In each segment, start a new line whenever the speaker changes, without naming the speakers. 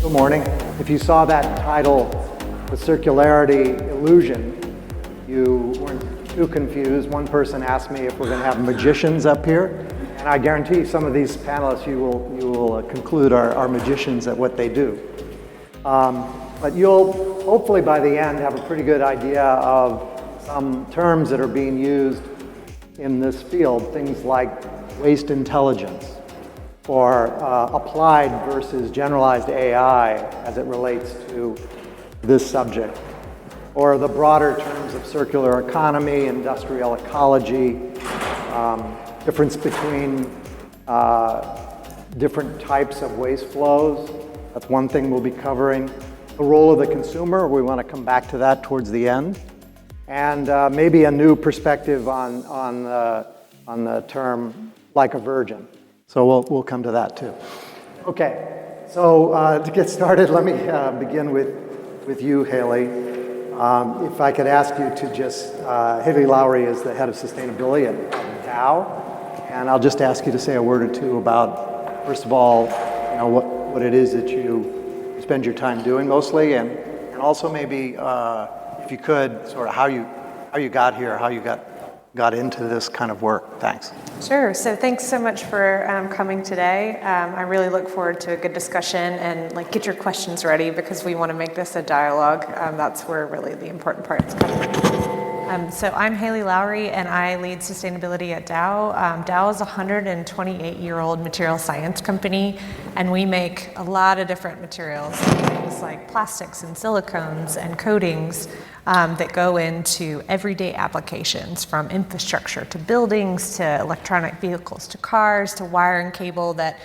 Good morning. If you saw that title, The Circularity Illusion, you weren't too confused. One person asked me if we're going to have magicians up here, and I guarantee some of these panelists you will conclude are magicians at what they do. But you'll hopefully by the end have a pretty good idea of some terms that are being used in this field, things like waste intelligence, or applied versus generalized AI as it relates to this subject, or the broader terms of circular economy, industrial ecology, difference between different types of waste flows. That's one thing we'll be covering. The role of the consumer, we want to come back to that towards the end. And maybe a new perspective on the term like a virgin. So we'll come to that too. Okay, so to get started, let me begin with you, Haley. If I could ask you to just, Haley Lowry is the head of sustainability at Dow, and I'll just ask you to say a word or two about, first of all, what it is that you spend your time doing mostly, and also maybe, if you could, sort of how you got here, how you got into this kind of work. Thanks.
Sure. So thanks so much for coming today. I really look forward to a good discussion, and get your questions ready because we want to make this a dialogue. That's where really the important part is coming. So I'm Haley Lowry, and I lead sustainability at Dow. Dow is a 128-year-old material science company, and we make a lot of different materials, things like plastics and silicones and coatings that go into everyday applications, from infrastructure to buildings to electronic vehicles to cars to wire and cable that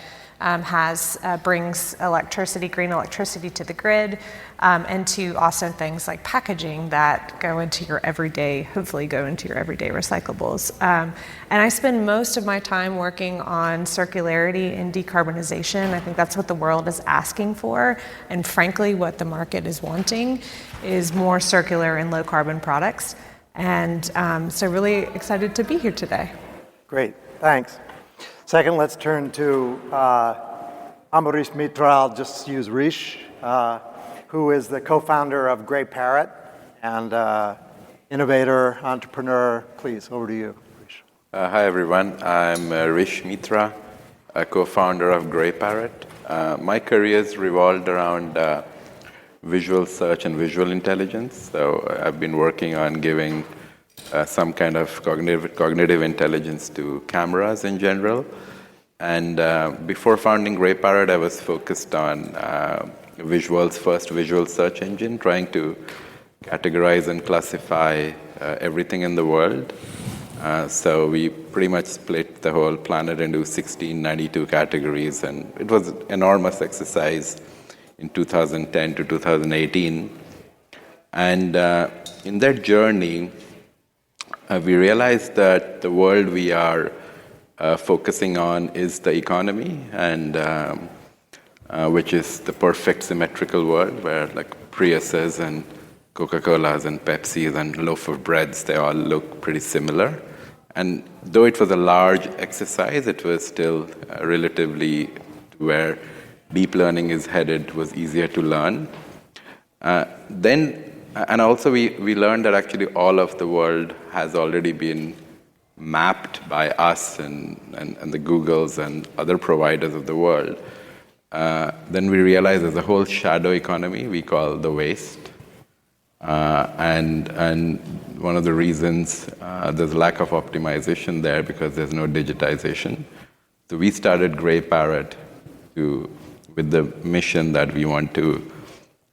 brings electricity, green electricity to the grid, and to also things like packaging that go into your everyday, hopefully go into your everyday recyclables. And I spend most of my time working on circularity and decarbonization. I think that's what the world is asking for, and frankly, what the market is wanting is more circular and low carbon products. And so really excited to be here today.
Great, thanks. Second, let's turn to Ambarish Mitra. I'll just use Rish, who is the co-founder of Greyparrot and innovator, entrepreneur. Please, over to you, Rish.
Hi, everyone. I'm Rish Mitra, a co-founder of Greyparrot. My career's revolved around visual search and visual intelligence. So I've been working on giving some kind of cognitive intelligence to cameras in general. And before founding Greyparrot, I was focused on visual's first visual search engine, trying to categorize and classify everything in the world. So we pretty much split the whole planet into 1692 categories, and it was an enormous exercise in 2010 to 2018. And in that journey, we realized that the world we are focusing on is the economy, and which is the perfect symmetrical world where Priuses and Coca-Colas and Pepsis and loaf of breads, they all look pretty similar. And though it was a large exercise, it was still relatively where deep learning is headed was easier to learn. And also we learned that actually all of the world has already been mapped by us and the Googles and other providers of the world. Then we realized there's a whole shadow economy we call the waste. And one of the reasons there's lack of optimization there because there's no digitization. So we started Greyparrot with the mission that we want to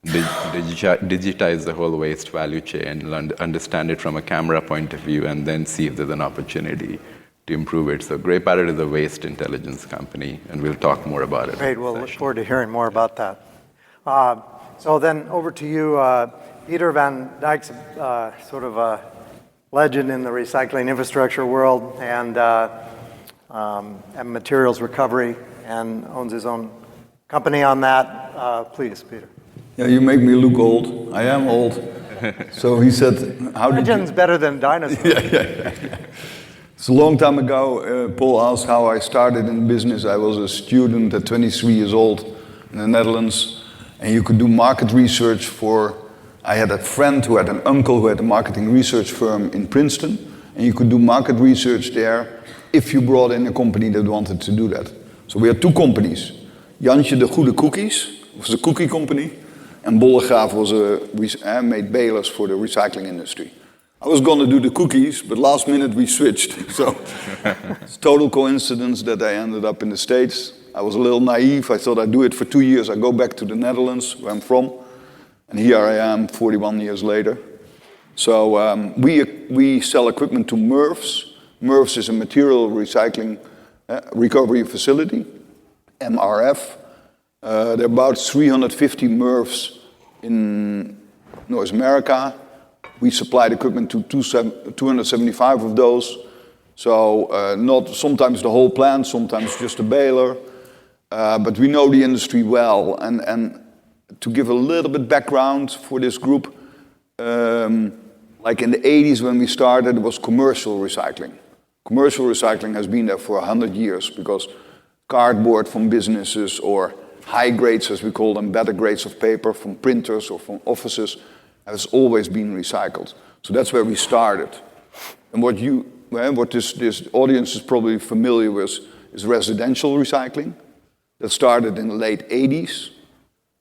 digitize the whole waste value chain and understand it from a camera point of view, and then see if there's an opportunity to improve it. So Greyparrot is a waste intelligence company, and we'll talk more about it.
Great, we'll look forward to hearing more about that. So then over to you, Pieter van Dijk's sort of a legend in the recycling infrastructure world and materials recovery, and owns his own company on that. Please, Pieter.
Yeah, you make me look old. I am old. So he said, how did
Legend's better than dinosaurs.
Yeah. It's a long time ago. Paul asked how I started in business. I was a student at 23 years old in the Netherlands. And you could do market research for, I had a friend who had an uncle who had a marketing research firm in Princeton, and you could do market research there if you brought in a company that wanted to do that. So we had two companies. Jansje de Goede Cookies was a cookie company, and Bollegraaf made balers for the recycling industry. I was going to do the cookies, but last minute we switched. So it's total coincidence that I ended up in the States. I was a little naive. I thought I'd do it for 2 years. I go back to the Netherlands, where I'm from, and here I am 41 years later. So we sell equipment to MRFs. MRFs is a material recycling recovery facility, MRF. There are about 350 MRFs in North America. We supplied equipment to 275 of those. So not sometimes the whole plant, sometimes just a baler. But we know the industry well. And to give a little bit background for this group, like in the 80s when we started, it was commercial recycling. Commercial recycling has been there for 100 years because cardboard from businesses or high grades, as we call them, better grades of paper from printers or from offices, has always been recycled. So that's where we started. And what this audience is probably familiar with is residential recycling. That started in the late 80s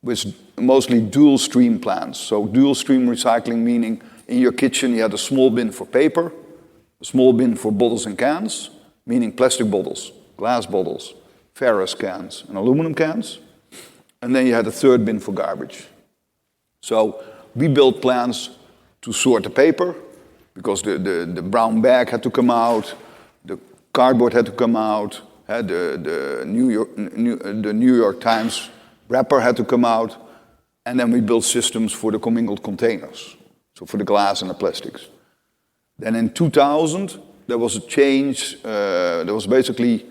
with mostly dual stream plants. So dual stream recycling meaning in your kitchen you had a small bin for paper, a small bin for bottles and cans, meaning plastic bottles, glass bottles, ferrous cans, and aluminum cans. And then you had a third bin for garbage. So we built plants to sort the paper because the brown bag had to come out, the cardboard had to come out, the New York Times wrapper had to come out, and then we built systems for the commingled containers, so for the glass and the plastics. Then in 2000, there was a change. There was basically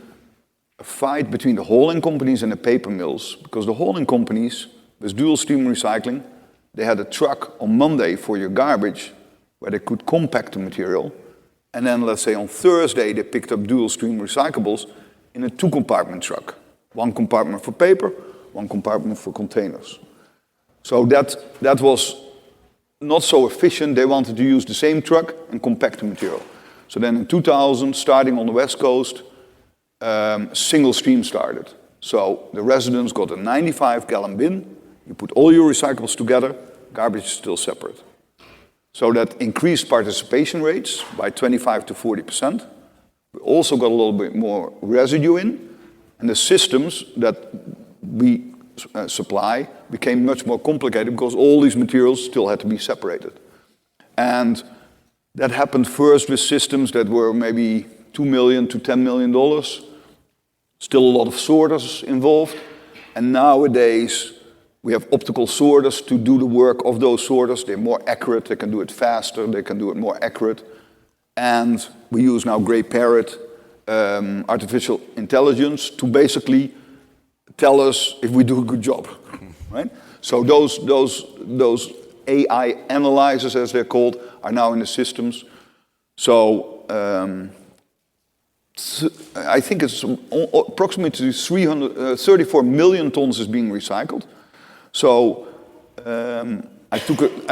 a fight between the hauling companies and the paper mills, because the hauling companies, with dual stream recycling, they had a truck on Monday for your garbage where they could compact the material, and then let's say on Thursday they picked up dual stream recyclables in a 2-compartment truck. 1 compartment for paper, 1 compartment for containers. So that was not so efficient. They wanted to use the same truck and compact the material. So then in 2000, starting on the West Coast, single stream started. So the residents got a 95-gallon bin. You put all your recyclables together, garbage is still separate. So that increased participation rates by 25 to 40%. We also got a little bit more residue in, and the systems that we supply became much more complicated because all these materials still had to be separated. And that happened first with systems that were maybe $2 million to $10 million. Still a lot of sorters involved. And nowadays, we have optical sorters to do the work of those sorters. They're more accurate, they can do it faster, they can do it more accurate. And we use now Greyparrot, artificial intelligence, to basically tell us if we do a good job, right? So those AI analyzers, as they're called, are now in the systems. So I think it's approximately 34 million tons is being recycled. So I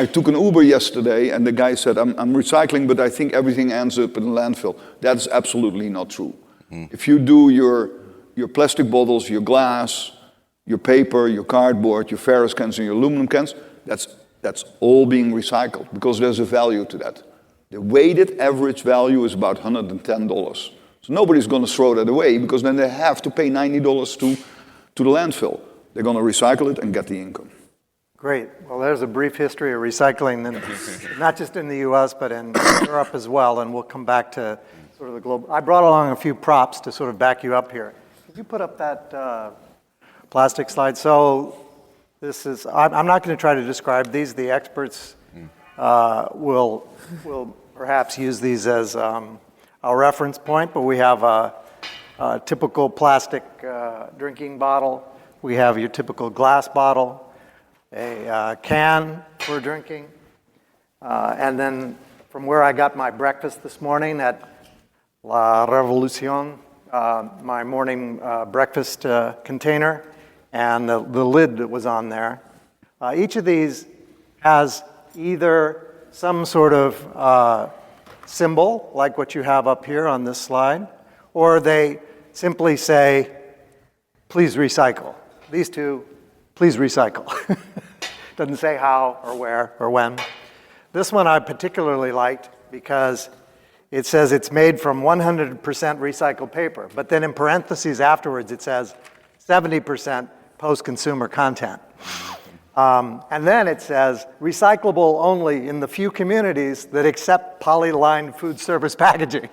took an Uber yesterday, and the guy said, I'm recycling, but I think everything ends up in the landfill. That's absolutely not true. If you do your plastic bottles, your glass, your paper, your cardboard, your ferrous cans, and your aluminum cans, that's all being recycled because there's a value to that. The weighted average value is about $110. So nobody's going to throw that away because then they have to pay $90 to the landfill. They're going to recycle it and get the income.
Great. Well, there's a brief history of recycling, not just in the US, but in Europe as well, and we'll come back to sort of the global. I brought along a few props to sort of back you up here. Could you put up that plastic slide? So this is, I'm not going to try to describe these. The experts will perhaps use these as a reference point, but we have a typical plastic drinking bottle. We have your typical glass bottle, a can for drinking, and then from where I got my breakfast this morning at La Revolution, my morning breakfast container, and the lid that was on there. Each of these has either some sort of symbol, like what you have up here on this slide, or they simply say, please recycle. These two, please recycle. Doesn't say how or where or when. This one I particularly liked because it says it's made from 100% recycled paper, but then in parentheses afterwards it says 70% post-consumer content. And then it says recyclable only in the few communities that accept polylined food service packaging.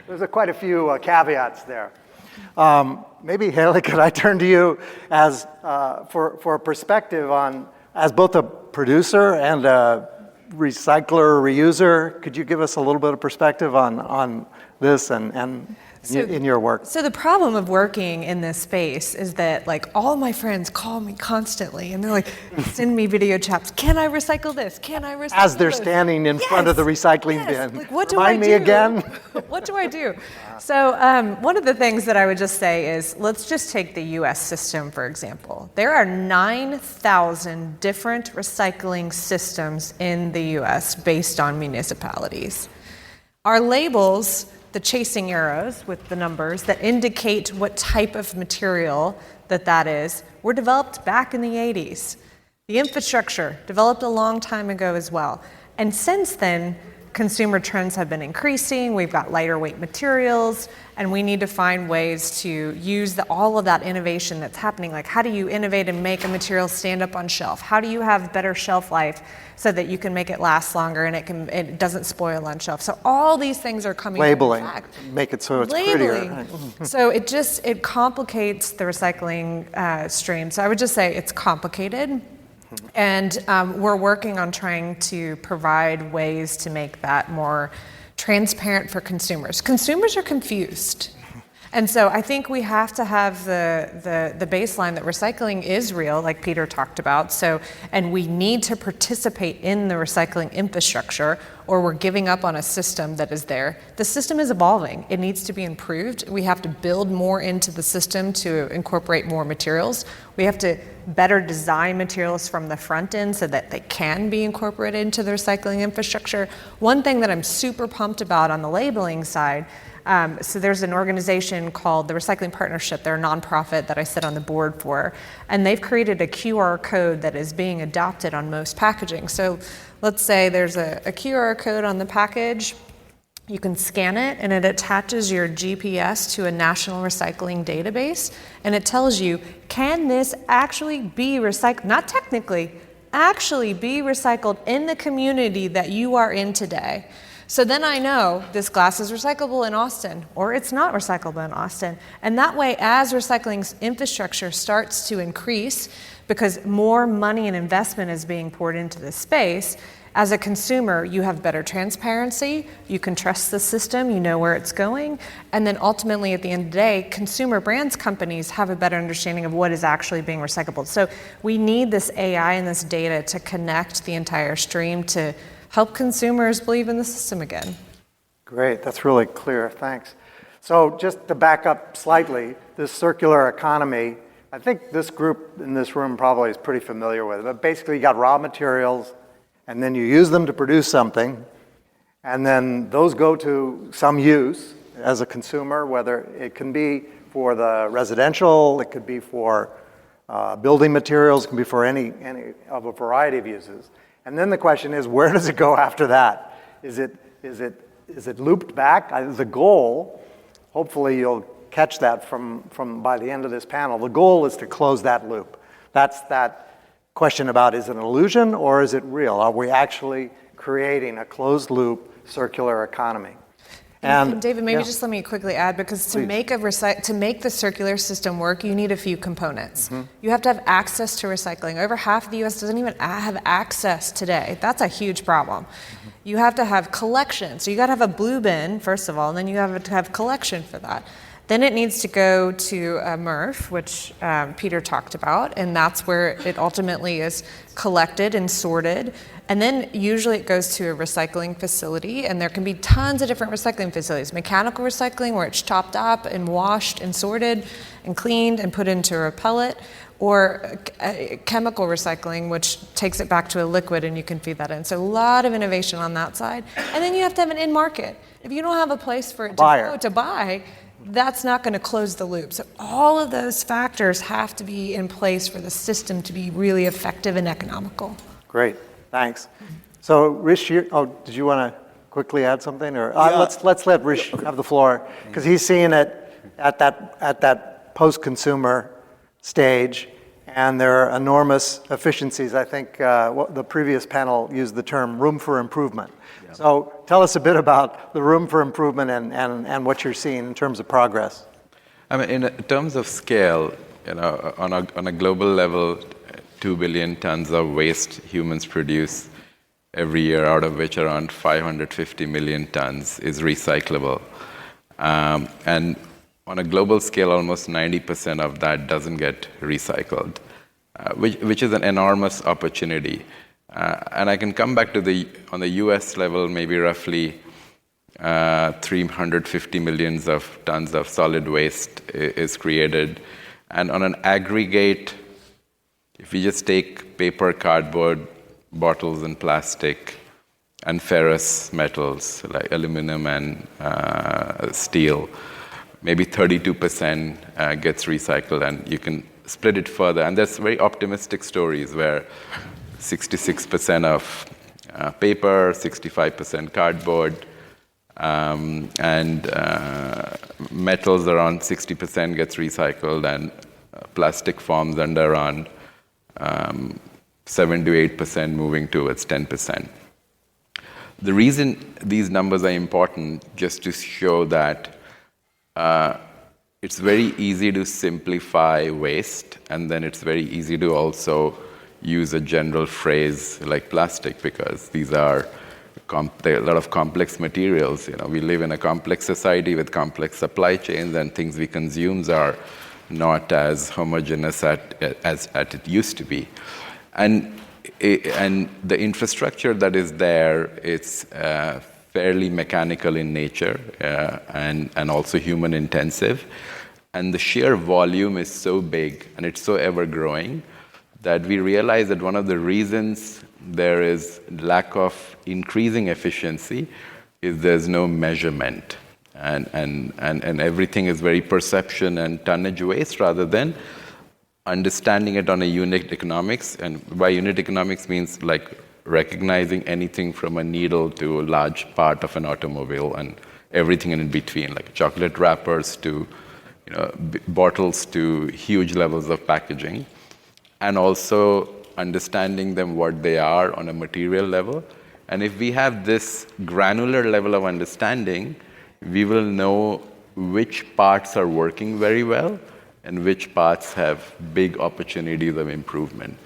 There's quite a few caveats there. Maybe Haley, could I turn to you as for a perspective on, as both a producer and a recycler, reuser, could you give us a little bit of perspective on this and in your work?
So the problem of working in this space is that like all my friends call me constantly and they're like, send me video chats. Can I recycle this? Can I recycle this?
As they're standing in front of the recycling bin.
Like, what do
Remind
I
me
do?
again.
What do I do? So one of the things that I would just say is, let's just take the US system, for example. There are 9,000 different recycling systems in the US based on municipalities. Our labels, the chasing arrows with the numbers that indicate what type of material that is, were developed back in the 80s. The infrastructure developed a long time ago as well. And since then, consumer trends have been increasing, we've got lighter weight materials, and we need to find ways to use all of that innovation that's happening. Like, how do you innovate and make a material stand up on shelf? How do you have better shelf life so that you can make it last longer and it doesn't spoil on shelf? So all these things are coming.
Labeling, make it so it's prettier.
So it complicates the recycling stream. So I would just say it's complicated. And we're working on trying to provide ways to make that more transparent for consumers. Consumers are confused. And so I think we have to have the baseline that recycling is real, like Pieter talked about. So, and we need to participate in the recycling infrastructure, or we're giving up on a system that is there. The system is evolving. It needs to be improved. We have to build more into the system to incorporate more materials. We have to better design materials from the front end so that they can be incorporated into the recycling infrastructure. One thing that I'm super pumped about on the labeling side, so there's an organization called the Recycling Partnership. They're a nonprofit that I sit on the board for, and they've created a QR code that is being adopted on most packaging. So let's say there's a QR code on the package. You can scan it, and it attaches your GPS to a national recycling database, and it tells you, can this actually be recycled? Not technically, actually be recycled in the community that you are in today. So then I know this glass is recyclable in Austin, or it's not recyclable in Austin. And that way, as recycling infrastructure starts to increase, because more money and investment is being poured into this space, as a consumer, you have better transparency, you can trust the system, you know where it's going, and then ultimately at the end of the day, consumer brands companies have a better understanding of what is actually being recycled. So we need this AI and this data to connect the entire stream to help consumers believe in the system again.
Great, that's really clear, thanks. So just to back up slightly, this circular economy, I think this group in this room probably is pretty familiar with it, but basically you got raw materials, and then you use them to produce something, and then those go to some use as a consumer, whether it can be for the residential, it could be for building materials, it can be for any of a variety of uses. And then the question is, where does it go after that? Is it looped back? The goal, hopefully you'll catch that from by the end of this panel, the goal is to close that loop. That's that question about, is it an illusion or is it real? Are we actually creating a closed loop circular economy?
And David, maybe just let me quickly add, because to make the circular system work, you need a few components. Mm-hmm. You have to have access to recycling. Over half of the US doesn't even have access today. That's a huge problem. Mm-hmm. You have to have collection. So you got to have a blue bin, first of all, and then you have to have collection for that. Then it needs to go to a MRF, which Pieter talked about, and that's where it ultimately is collected and sorted. And then usually it goes to a recycling facility, and there can be tons of different recycling facilities. Mechanical recycling, where it's chopped up and washed and sorted and cleaned and put into a pellet, or chemical recycling, which takes it back to a liquid and you can feed that in. So a lot of innovation on that side. And then you have to have an in market. If you don't have a place for it to go to buy, that's not going to close the loop. So all of those factors have to be in place for the system to be really effective and economical.
Great, thanks. So Rish, did you want to quickly add something? Or let's let Rish have the floor, because he's seeing it at that post-consumer stage, and there are enormous efficiencies. I think the previous panel used the term room for improvement. Yep. So tell us a bit about the room for improvement and what you're seeing in terms of progress.
I mean, in terms of scale, on a global level, 2 billion tons of waste humans produce every year, out of which around 550 million tons is recyclable. And on a global scale, almost 90% of that doesn't get recycled, which is an enormous opportunity. And I can come back to on the US level, maybe roughly 350 million tons of solid waste is created. And on an aggregate, if you just take paper, cardboard, bottles and plastic, and ferrous metals like aluminum and steel, maybe 32% gets recycled, and you can split it further. And there's very optimistic stories where 66% of paper, 65% cardboard, and metals around 60% gets recycled, and plastic forms under around 7 to 8%, moving towards 10%. The reason these numbers are important, just to show that it's very easy to simplify waste, and then it's very easy to also use a general phrase like plastic, because these are a lot of complex materials. We live in a complex society with complex supply chains, and things we consume are not as homogeneous as it used to be. And the infrastructure that is there, it's fairly mechanical in nature and also human intensive. And the sheer volume is so big and it's so ever growing that we realize that one of the reasons there is lack of increasing efficiency is there's no measurement. And everything is very perception and tonnage waste rather than understanding it on a unit economics. And by unit economics means like recognizing anything from a needle to a large part of an automobile and everything in between, like chocolate wrappers to bottles to huge levels of packaging, and also understanding them what they are on a material level. And if we have this granular level of understanding, we will know which parts are working very well and which parts have big opportunities of improvement.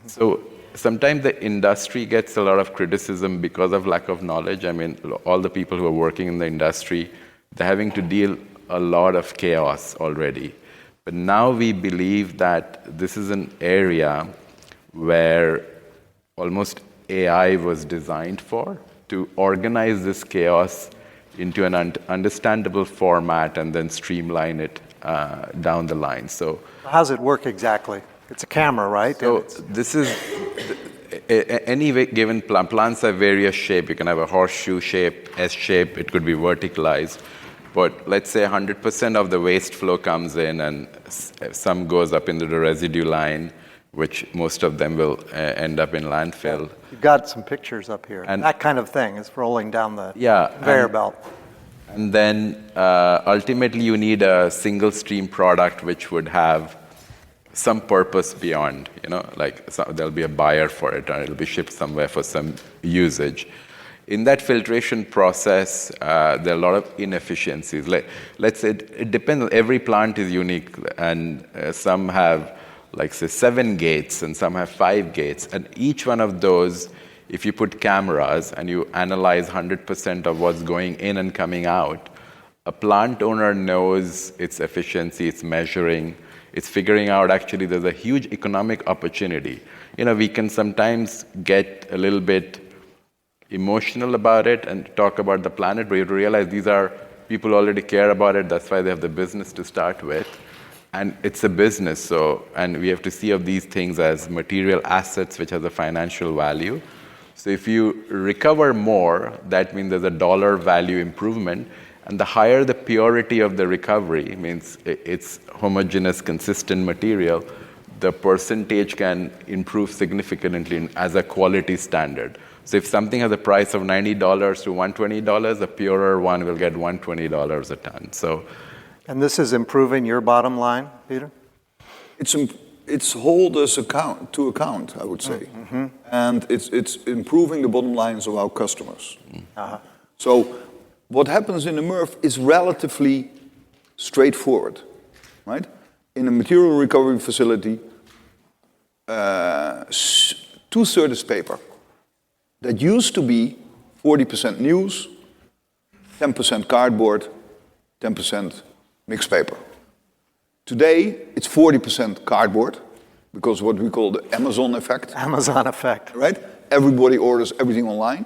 So sometimes the industry gets a lot of criticism because of lack of knowledge. I mean, all the people who are working in the industry, they're having to deal a lot of chaos already. But now we believe that this is an area where almost AI was designed for, to organize this chaos into an understandable format and then streamline it down the line. So
how does it work exactly? It's a camera, right?
So this is, any given plants have various shape. You can have a horseshoe shape, S shape, it could be verticalized. But let's say 100% of the waste flow comes in and some goes up into the residue line, which most of them will end up in landfill.
You've got some pictures up here. And that kind of thing is rolling down the conveyor belt.
And then ultimately you need a single stream product which would have some purpose beyond, there'll be a buyer for it and it'll be shipped somewhere for some usage. In that filtration process, there are a lot of inefficiencies. Let's say it depends, every plant is unique, and some have, say, 7 gates, and some have 5 gates. And each one of those, if you put cameras and you analyze 100% of what's going in and coming out, a plant owner knows its efficiency, it's measuring, it's figuring out actually there's a huge economic opportunity. We can sometimes get a little bit emotional about it and talk about the planet, but you realize these are people already care about it. That's why they have the business to start with. And it's a business, and we have to see of these things as material assets which has a financial value. So if you recover more, that means there's a dollar value improvement. And the higher the purity of the recovery, means it's homogeneous, consistent material, the percentage can improve significantly as a quality standard. So if something has a price of $90 to $120, a purer one will get $120 a ton.
And this is improving your bottom line, Pieter?
It's hold us to account, I would say. Mm-hmm. And it's improving the bottom lines of our customers. Uh-huh. So what happens in the MRF is relatively straightforward, right? In a material recovery facility, 2/3 is paper. That used to be 40% news, 10% cardboard, 10% mixed paper. Today, it's 40% cardboard, because what we call the Amazon effect.
Amazon effect.
Right? Everybody orders everything online.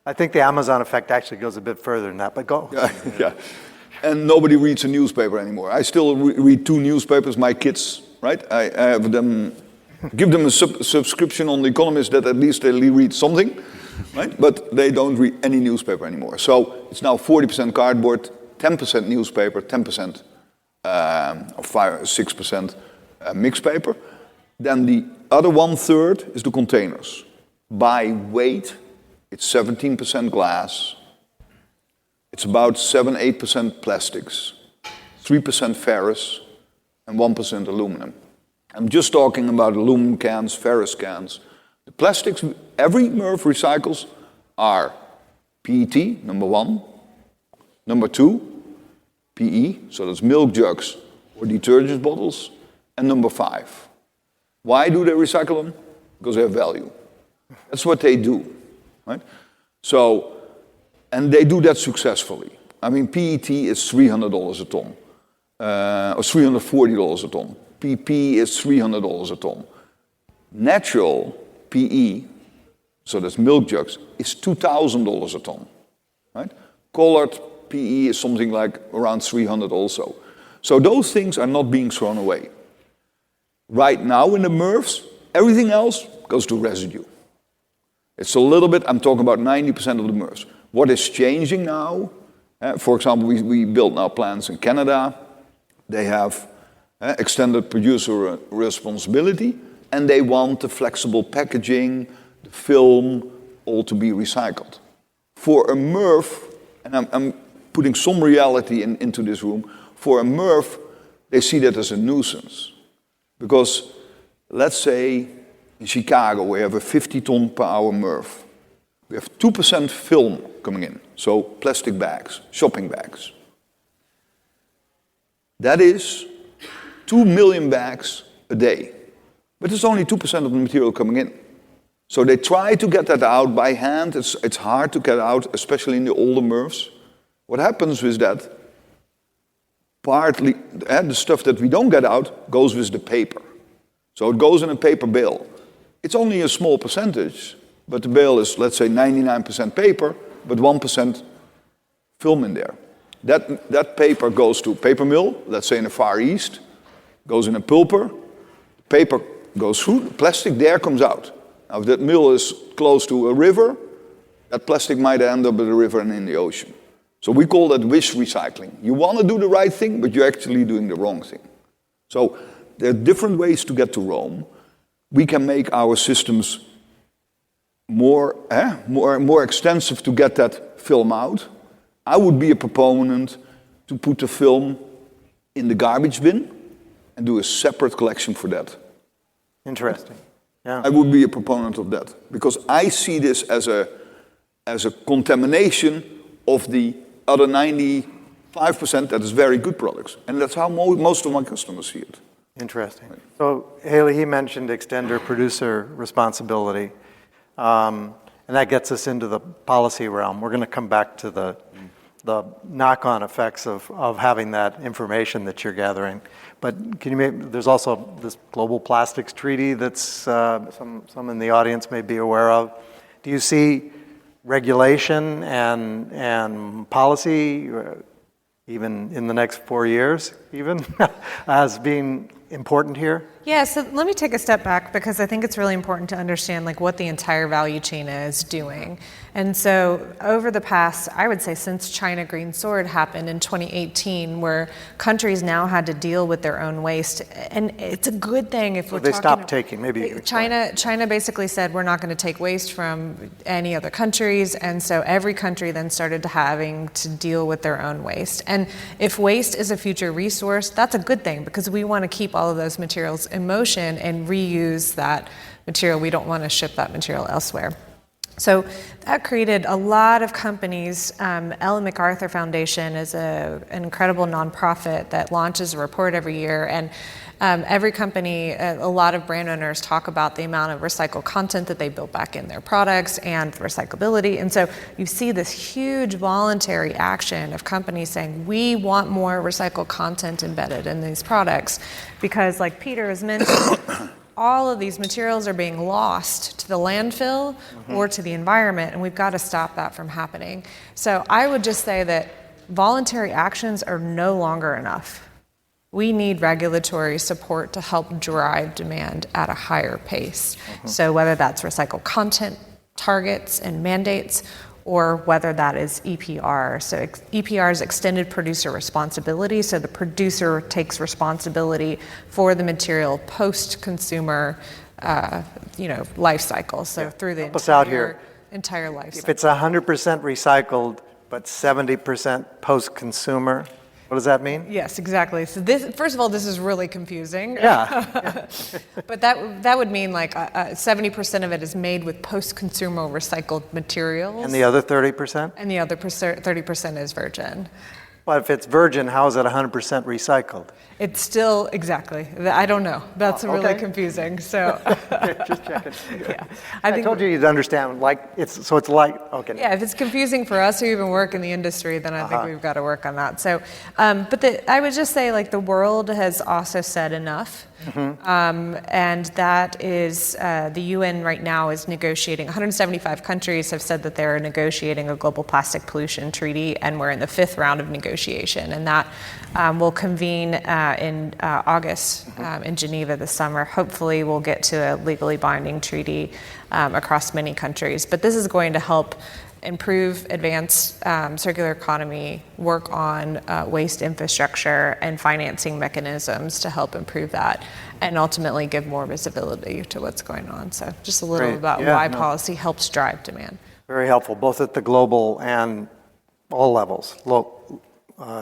I think the Amazon effect actually goes a bit further than that, but go.
Yeah. And nobody reads a newspaper anymore. I still read 2 newspapers, my kids, right? I have them, give them a subscription on The Economist that at least they read something, right? But they don't read any newspaper anymore. So it's now 40% cardboard, 10% newspaper, 10% or 6% mixed paper. Then the other 1/3 is the containers. By weight, it's 17% glass. It's about 7-8% plastics, 3% ferrous, and 1% aluminum. I'm just talking about aluminum cans, ferrous cans. The plastics every MRF recycles are PET, number 1. Number 2, PE, so that's milk jugs or detergent bottles. And number 5. Why do they recycle them? Because they have value. That's what they do, right? So, and they do that successfully. I mean, PET is $300 a ton, or $340 a ton. PP is $300 a ton. Natural PE, so that's milk jugs, is $2,000 a ton, right? Colored PE is something like around 300 also. So those things are not being thrown away. Right now in the MRFs, everything else goes to residue. It's a little bit, I'm talking about 90% of the MRFs. What is changing now, for example, we built now plants in Canada. They have extended producer responsibility, and they want the flexible packaging, the film, all to be recycled. For a MRF, and I'm putting some reality into this room, for a MRF, they see that as a nuisance. Because let's say in Chicago we have a 50-ton per hour MRF. We have 2% film coming in, so plastic bags, shopping bags. That is 2 million bags a day. But it's only 2% of the material coming in. So they try to get that out by hand. It's hard to get out, especially in the older MRFs. What happens with that, partly, the stuff that we don't get out goes with the paper. So it goes in a paper bale. It's only a small percentage, but the bale is, let's say, 99% paper, but 1% film in there. That paper goes to a paper mill, let's say in the Far East, goes in a pulper, paper goes through, the plastic there comes out. Now, if that mill is close to a river, that plastic might end up in the river and in the ocean. So we call that wish recycling. You want to do the right thing, but you're actually doing the wrong thing. So there are different ways to get to Rome. We can make our systems more extensive to get that film out. I would be a proponent to put the film in the garbage bin and do a separate collection for that.
Interesting. Yeah.
I would be a proponent of that because I see this as a contamination of the other 95% that is very good products. And that's how most of my customers see it.
Interesting. So Haley, he mentioned extender producer responsibility. And that gets us into the policy realm. We're going to come back to the the knock-on effects of having that information that you're gathering. But can you there's also this global plastics treaty that's some in the audience may be aware of. Do you see regulation and policy, even in the next 4 years, even, as being important here?
Yeah, so let me take a step back because I think it's really important to understand like what the entire value chain is doing. And so over the past, I would say since China Green Sword happened in 2018, where countries now had to deal with their own waste, and it's a good thing if we're
they
talking.
stopped taking, maybe.
China basically said we're not going to take waste from any other countries, and so every country then started having to deal with their own waste. And if waste is a future resource, that's a good thing because we want to keep all of those materials in motion and reuse that material. We don't want to ship that material elsewhere. So that created a lot of companies. Ellen MacArthur Foundation is an incredible nonprofit that launches a report every year, and every company, a lot of brand owners talk about the amount of recycled content that they build back in their products and recyclability. And so you see this huge voluntary action of companies saying, we want more recycled content embedded in these products because, like Pieter has mentioned, all of these materials are being lost to the landfill or to the environment, and we've got to stop that from happening. So I would just say that voluntary actions are no longer enough. We need regulatory support to help drive demand at a higher pace. So whether that's recycled content targets and mandates, or whether that is EPR. So EPR is extended producer responsibility. So the producer takes responsibility for the material post-consumer, life cycle. So through the entire life cycle.
If it's 100% recycled, but 70% post-consumer, what does that mean?
Yes, exactly. So this, first of all, this is really confusing.
Yeah.
But that would mean like 70% of it is made with post-consumer recycled materials.
And the other 30%?
And the other 30% is virgin.
But if it's virgin, how is it 100% recycled?
It's still, exactly. I don't know. That's really confusing. So
just checking.
Yeah.
I told you you'd understand. Okay.
Yeah, if it's confusing for us who even work in the industry, then I think we've got to work on that. So, I would just say like the world has also said enough. And that is, the UN right now is negotiating, 175 countries have said that they're negotiating a global plastic pollution treaty, and we're in the 5th round of negotiation. And that will convene in August in Geneva this summer. Hopefully we'll get to a legally binding treaty across many countries. But this is going to help improve, advance circular economy, work on waste infrastructure and financing mechanisms to help improve that, and ultimately give more visibility to what's going on. So just a little about why policy helps drive demand.
Very helpful, both at the global and all levels,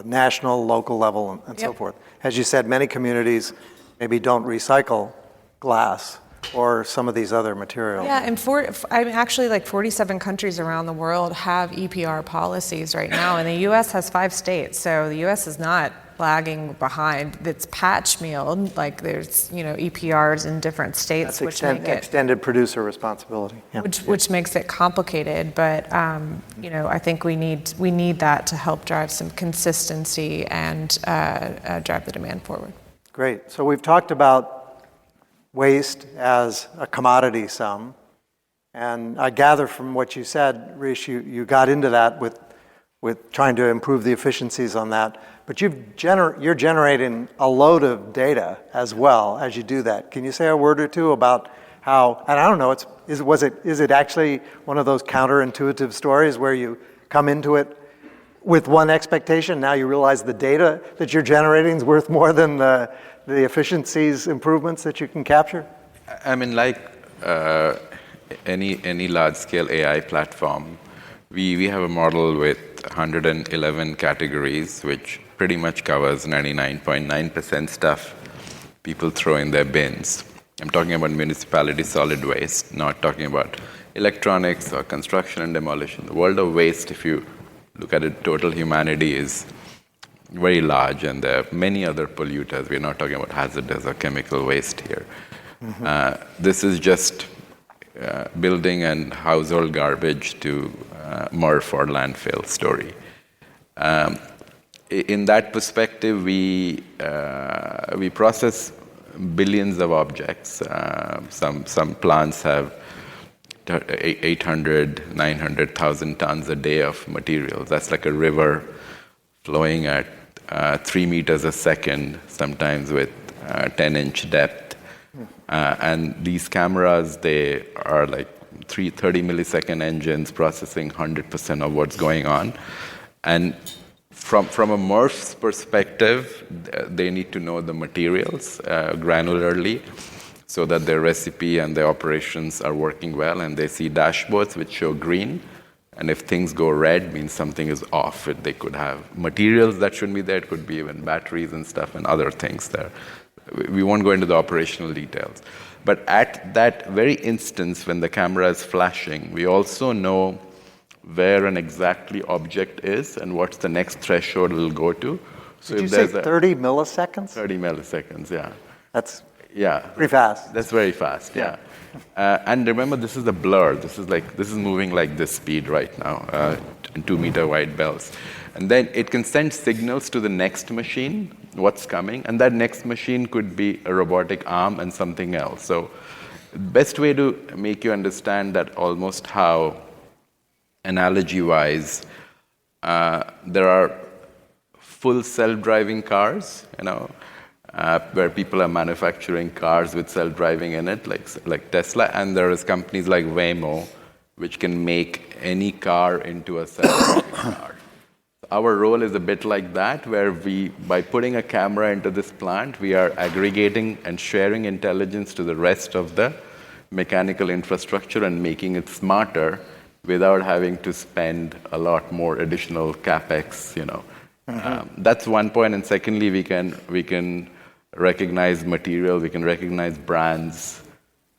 national, local level, and so forth. As you said, many communities maybe don't recycle glass or some of these other materials.
Yeah, and actually like 47 countries around the world have EPR policies right now, and the U.S. has 5 states, so the U.S. is not lagging behind. It's patch meal, like there's EPRs in different states,
That's extended producer responsibility,
which makes it complicated. But I think we need that to help drive some consistency and drive the demand forward.
Great. So we've talked about waste as a commodity sum, and I gather from what you said, Rish, you got into that with trying to improve the efficiencies on that, but you're generating a load of data as well as you do that. Can you say a word or two about how, and I don't know, is it actually one of those counterintuitive stories where you come into it with one expectation, now you realize the data that you're generating is worth more than the efficiencies improvements that you can capture?
I mean, like any large-scale AI platform, we have a model with 111 categories, which pretty much covers 99.9% stuff people throw in their bins. I'm talking about municipality solid waste, not talking about electronics or construction and demolition. The world of waste, if you look at it, total humanity is very large, and there are many other polluters. We're not talking about hazardous or chemical waste here. This is just building and household garbage to MRF or landfill story. In that perspective, we process billions of objects. Some plants have 800, 900,000 tons a day of materials. That's like a river flowing at 3 meters a second, sometimes with 10-inch depth. And these cameras, they are like 30 millisecond engines processing 100% of what's going on. And from a MRF's perspective, they need to know the materials granularly so that their recipe and their operations are working well, and they see dashboards which show green. And if things go red, means something is off. They could have materials that shouldn't be there. It could be even batteries and stuff and other things there. We won't go into the operational details. But at that very instance, when the camera is flashing, we also know where an exactly object is and what's the next threshold it'll go to. So
Did you
if
say
there's
30 milliseconds?
30 milliseconds, yeah.
That's
Yeah.
pretty fast.
That's very fast, yeah. And remember, this is a blur. This is moving like this speed right now, 2-meter wide bells. And then it can send signals to the next machine, what's coming, and that next machine could be a robotic arm and something else. So best way to make you understand that almost how, analogy-wise, there are full self-driving cars, where people are manufacturing cars with self-driving in it, like Tesla, and there is companies like Waymo, which can make any car into a self-driving car. Our role is a bit like that, where by putting a camera into this plant, we are aggregating and sharing intelligence to the rest of the mechanical infrastructure and making it smarter without having to spend a lot more additional capex, That's one point. And secondly, we can recognize material, we can recognize brands,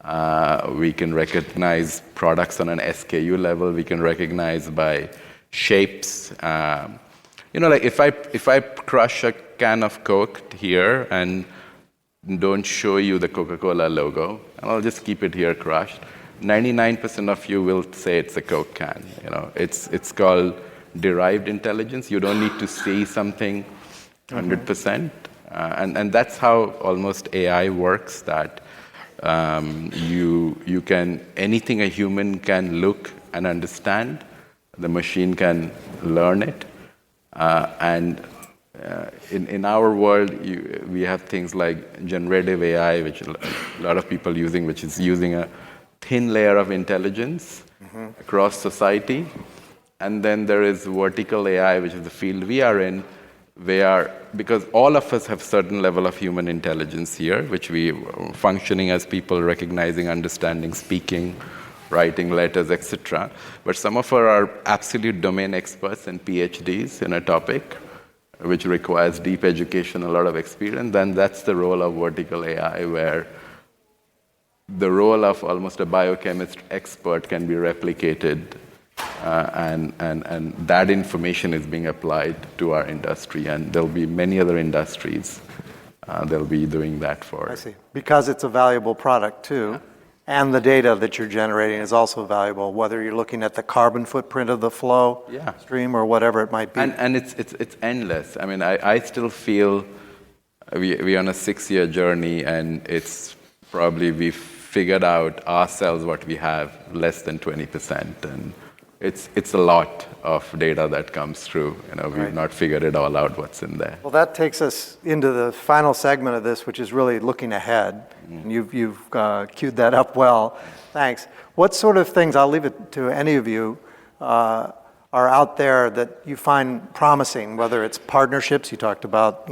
we can recognize products on an SKU level, we can recognize by shapes. Like if I crush a can of Coke here and don't show you the Coca-Cola logo, and I'll just keep it here crushed, 99% of you will say it's a Coke can. It's called derived intelligence. You don't need to see something 100%. And that's how almost AI works, that you can, anything a human can look and understand, the machine can learn it. In our world, we have things like generative AI, which a lot of people using, which is using a thin layer of intelligence across society. And then there is vertical AI, which is the field we are in, because all of us have certain level of human intelligence here, which we are functioning as people, recognizing, understanding, speaking, writing letters, etc. But some of us are absolute domain experts and PhDs in a topic, which requires deep education, a lot of experience. Then that's the role of vertical AI, where the role of almost a biochemist expert can be replicated, and that information is being applied to our industry, and there'll be many other industries they'll be doing that for.
I see. Because it's a valuable product too, and the data that you're generating is also valuable, whether you're looking at the carbon footprint of the flow stream or whatever it might be.
And it's endless. I mean, I still feel we're on a 6-year journey, and it's probably we've figured out ourselves what we have less than 20%, and it's a lot of data that comes through. We've not figured it all out what's in there.
Well, that takes us into the final segment of this, which is really looking ahead. And you've queued that up well. Thanks. What sort of things, I'll leave it to any of you, are out there that you find promising, whether it's partnerships, you talked about,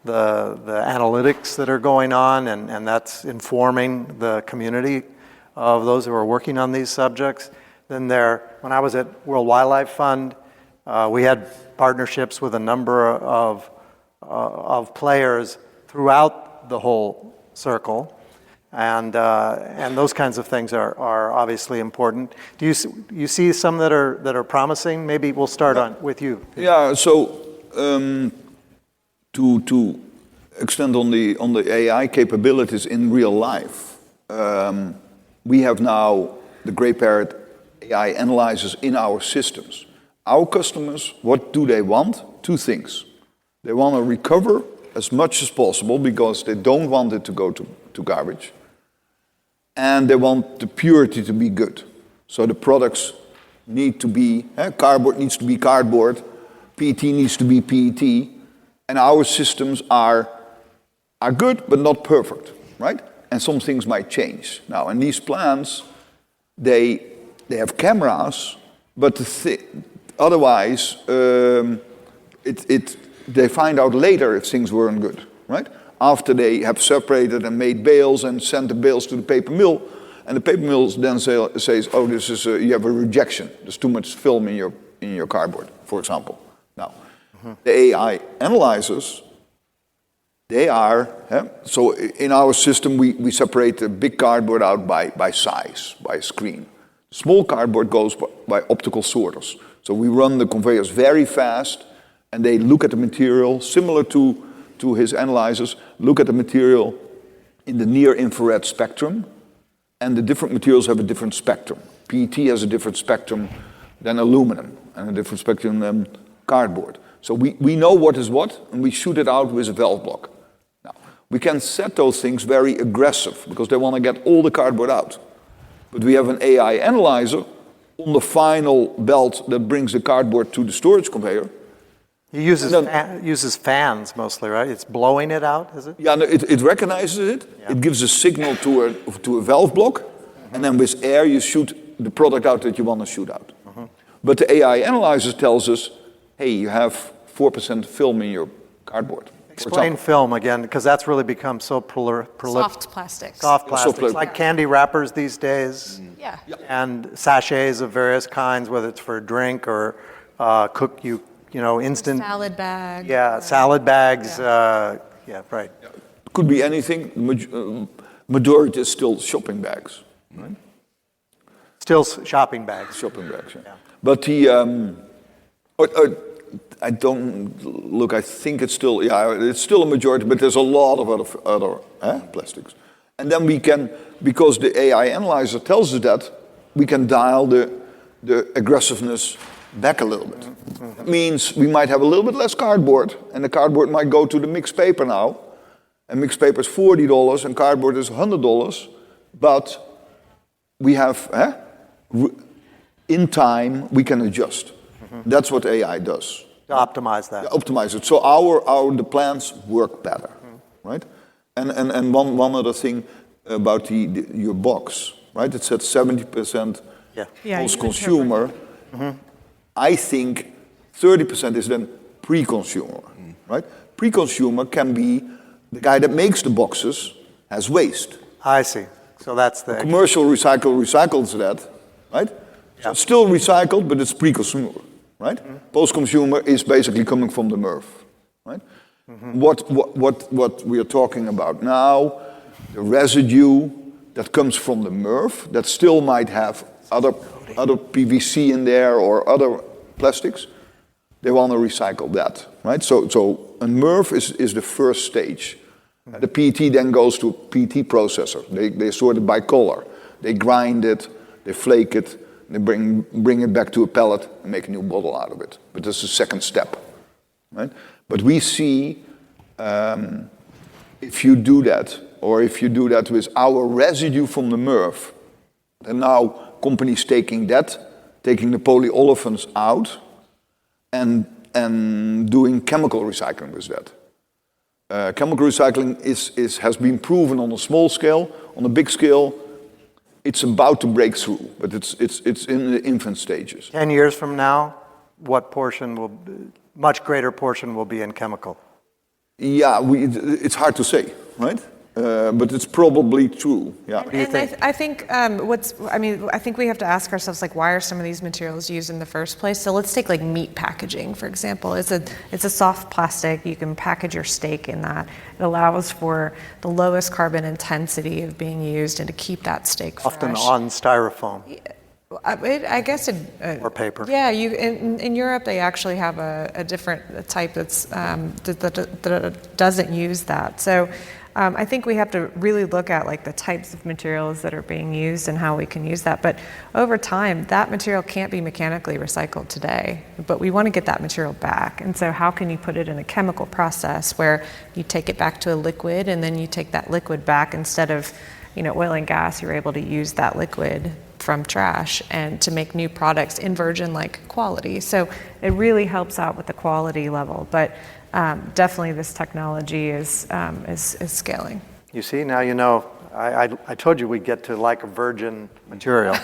the analytics that are going on, and that's informing the community of those who are working on these subjects. Then when I was at World Wildlife Fund, we had partnerships with a number of players throughout the whole circle, and those kinds of things are obviously important. Do you see some that are promising? Maybe we'll start with you.
Yeah. So to extend on the AI capabilities in real life, we have now the Greyparrot AI analyzers in our systems. our customers, what do they want? Two things. They want to recover as much as possible because they don't want it to go to garbage. And they want the purity to be good. So the products need to be, cardboard needs to be cardboard, PET needs to be PET, and our systems are good but not perfect, right? And some things might change. Now, in these plants, they have cameras, but otherwise, they find out later if things weren't good, right? After they have separated and made bales and sent the bales to the paper mill, and the paper mill then says, oh, this is you have a rejection. There's too much film in your cardboard, for example. Now, the AI analyzers, they are, so in our system, we separate the big cardboard out by size, by screen. Small cardboard goes by optical sorters. So we run the conveyors very fast, and they look at the material, similar to his analyzers, look at the material in the near-infrared spectrum, and the different materials have a different spectrum. PET has a different spectrum than aluminum, and a different spectrum than cardboard. So we know what is what, and we shoot it out with a valve block. Now, we can set those things very aggressive, because they want to get all the cardboard out. But we have an AI analyzer on the final belt that brings the cardboard to the storage conveyor.
He uses fans mostly, right? It's blowing it out, is it?
Yeah, no, it recognizes it. Yeah. It gives a signal to a valve block, and then with air you shoot the product out that you want to shoot out. But the AI analyzer tells us, hey, you have 4% film in your cardboard.
Explain film again, because that's really become so
Soft plastics.
Soft plastics, like candy wrappers these days.
Yeah.
And sachets of various kinds, whether it's for a drink or instant.
Salad bag.
Yeah, salad bags. Yeah, right.
It could be anything. Majority is still shopping bags, right?
Still shopping bags.
Shopping bags, yeah. But I don't look. I think it's still a majority, but there's a lot of other plastics. And then we can, because the AI analyzer tells us that, we can dial the aggressiveness back a little bit. That means we might have a little bit less cardboard, and the cardboard might go to the mixed paper now. And mixed paper is $40, and cardboard is $100. But we have, in time, we can adjust. That's what AI does.
To optimize that.
Optimize it. So the plants work better, right? And one other thing about your box, right? It said 70% post-consumer. I think 30% is then pre-consumer, right? Pre-consumer can be the guy that makes the boxes has waste.
I see. So that's the
Commercial recycles that, right? So it's still recycled, but it's pre-consumer, right? Post-consumer is basically coming from the MRF, right? What we are talking about now, the residue that comes from the MRF that still might have other PVC in there or other plastics, they want to recycle that, right? So a MRF is the first stage. The PET then goes to a PET processor. They sort it by color. They grind it, they flake it, they bring it back to a pellet and make a new bottle out of it. But that's the second step, right? But we see if you do that, or if you do that with our residue from the MRF, then now companies taking the polyolefins out and doing chemical recycling with that. Chemical recycling has been proven on a small scale. On a big scale, it's about to break through, but it's in the infant stages.
10 years from now, much greater portion will be in chemical?
Yeah, it's hard to say, right? But it's probably true. Yeah.
What do you think? I think I think we have to ask ourselves, like, why are some of these materials used in the first place? So let's take like meat packaging, for example. It's a soft plastic. You can package your steak in that. It allows for the lowest carbon intensity of being used and to keep that steak fresh.
Often on styrofoam.
I guess
or paper.
Yeah, in Europe they actually have a different type that doesn't use that. So I think we have to really look at like the types of materials that are being used and how we can use that. But over time, that material can't be mechanically recycled today, but we want to get that material back. And so how can you put it in a chemical process where you take it back to a liquid and then you take that liquid back instead of, oil and gas, you're able to use that liquid from trash and to make new products in virgin-like quality. So it really helps out with the quality level. But definitely this technology is scaling.
You see, now you know, I told you we'd get to like a virgin material.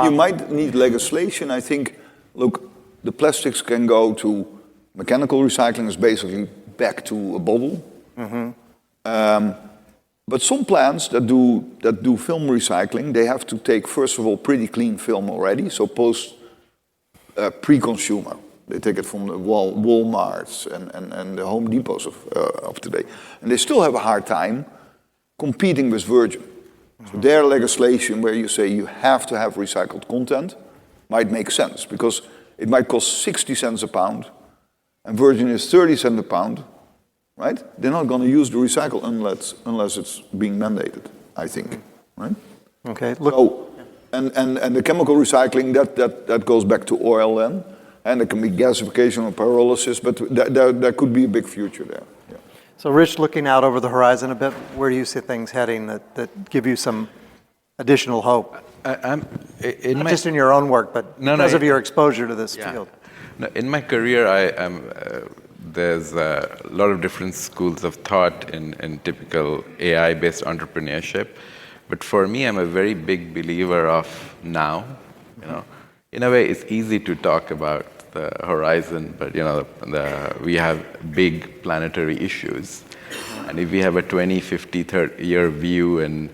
You might need legislation. I think, look, the plastics can go to mechanical recycling, is basically back to a bottle. But some plants that do film recycling, they have to take, first of all, pretty clean film already, so pre-consumer. They take it from the Walmarts and the Home Depots of today. And they still have a hard time competing with virgin. So their legislation where you say you have to have recycled content might make sense, because it might cost 60 cents a pound, and virgin is 30 cents a pound, right? They're not going to use the recycle unless it's being mandated, I think, right?
Okay. Look.
So, and the chemical recycling, that goes back to oil then, and there can be gasification or pyrolysis, but there could be a big future there. Yeah.
So Rich, looking out over the horizon a bit, where do you see things heading that give you some additional hope? Not just in your own work, but because of your exposure to this field.
No, in my career, there's a lot of different schools of thought in typical AI-based entrepreneurship. But for me, I'm a very big believer of now. In a way, it's easy to talk about the horizon, but we have big planetary issues. And if we have a 20, 50, 30-year view,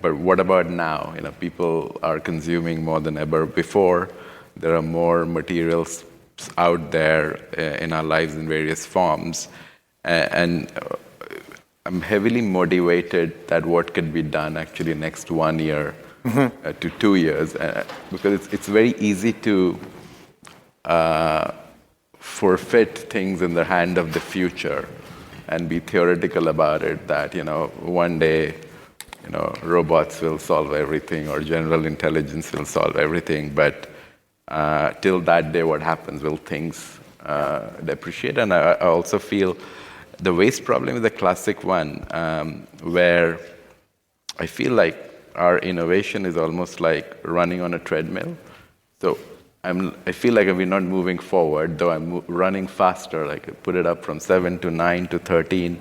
but what about now? People are consuming more than ever before. There are more materials out there in our lives in various forms. And I'm heavily motivated that what can be done actually next 1 year to 2 years, because it's very easy to forfeit things in the hand of the future and be theoretical about it, that one day robots will solve everything or general intelligence will solve everything, but till that day, what happens? Will things depreciate? And I also feel the waste problem is a classic one, where I feel like our innovation is almost like running on a treadmill. So I feel like we're not moving forward, though I'm running faster. Like I put it up from 7 to 9 to 13.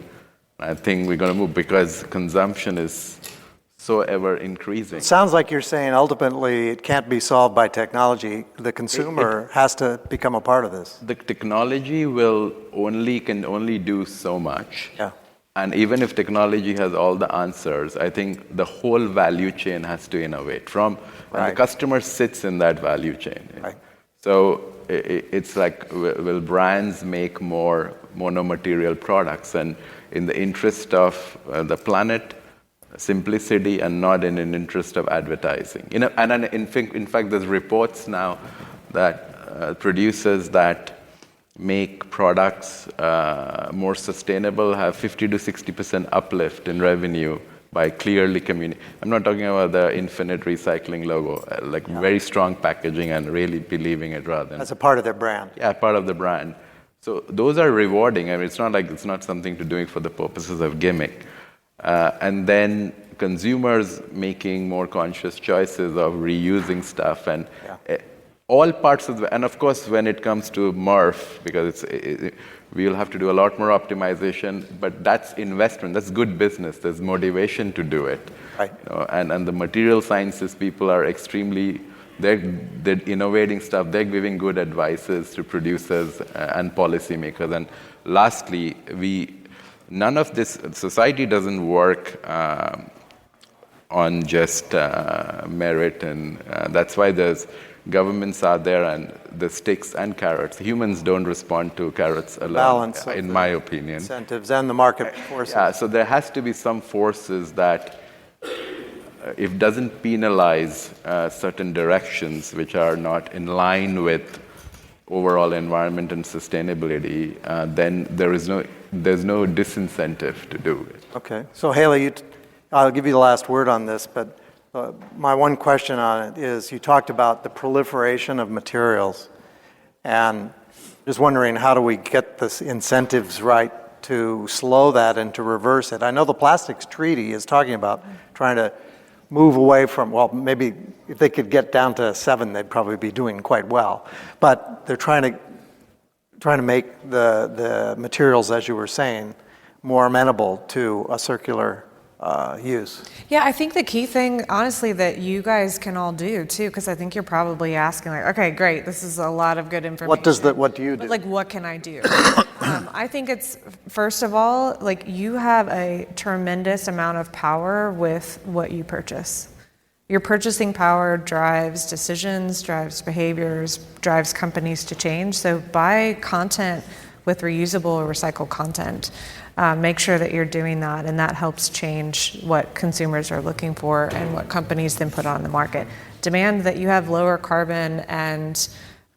I think we're going to move because consumption is so ever increasing.
It sounds like you're saying ultimately it can't be solved by technology. The consumer has to become a part of this.
The technology can only do so much.
Yeah.
And even if technology has all the answers, I think the whole value chain has to innovate and the customer sits in that value chain.
Right.
So it's like, will brands make more mono-material products? And in the interest of the planet, simplicity, and not in an interest of advertising. And in fact, there's reports now that producers that make products more sustainable have 50 to 60% uplift in revenue by clearly communicating. I'm not talking about the infinite recycling logo, very strong packaging and really believing it rather than...
As a part of their brand.
Yeah, part of the brand. So those are rewarding. I mean, it's not something to doing for the purposes of gimmick. And then consumers making more conscious choices of reusing stuff and all parts of and of course when it comes to MRF, because we'll have to do a lot more optimization, but that's investment, that's good business, there's motivation to do it.
Right.
And the material sciences people are they're innovating stuff, they're giving good advices to producers and policymakers. And lastly, none of this, society doesn't work on just merit, and that's why there's governments are there and the sticks and carrots. Humans don't respond to carrots alone,
balance
in my opinion.
Incentives and the market forces.
Yeah, so there has to be some forces that if doesn't penalize certain directions which are not in line with overall environment and sustainability, then there is no there's no disincentive to do it.
Okay, so Haley, I'll give you the last word on this, but my one question on it is, you talked about the proliferation of materials, and just wondering, how do we get the incentives right to slow that and to reverse it? I know the plastics treaty is talking about trying to move away from, well, maybe if they could get down to 7, they'd probably be doing quite well. But they're trying to make the materials, as you were saying, more amenable to a circular use.
Yeah, I think the key thing, honestly, that you guys can all do too, because I think you're probably asking, like, okay, great, this is a lot of good information.
What do you do?
But, like, what can I do? I think it's, first of all, like, you have a tremendous amount of power with what you purchase. Your purchasing power drives decisions, drives behaviors, drives companies to change. So buy content with reusable or recycled content. Make sure that you're doing that, and that helps change what consumers are looking for and what companies then put on the market. Demand that you have lower carbon and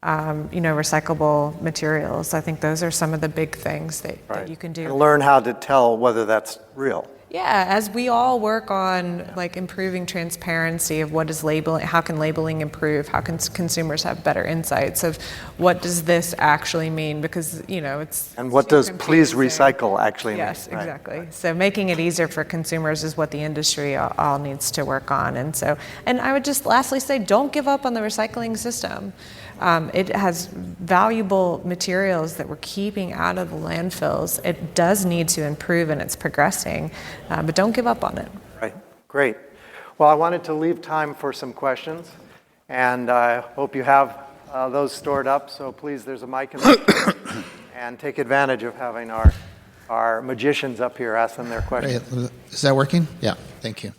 recyclable materials. I think those are some of the big things that you can do.
And learn how to tell whether that's real.
Yeah, as we all work on like improving transparency of what is labeling, how can labeling improve, how can consumers have better insights of what does this actually mean, because it's
and what does please recycle actually mean?
Yes, exactly. Right. So making it easier for consumers is what the industry all needs to work on, and I would just lastly say, don't give up on the recycling system. It has valuable materials that we're keeping out of the landfills. It does need to improve, and it's progressing, but don't give up on it.
Right, great. Well, I wanted to leave time for some questions, and I hope you have those stored up, so please, there's a mic in the and take advantage of having our magicians up here ask them their questions.
Great. Is that working? Yeah, thank you.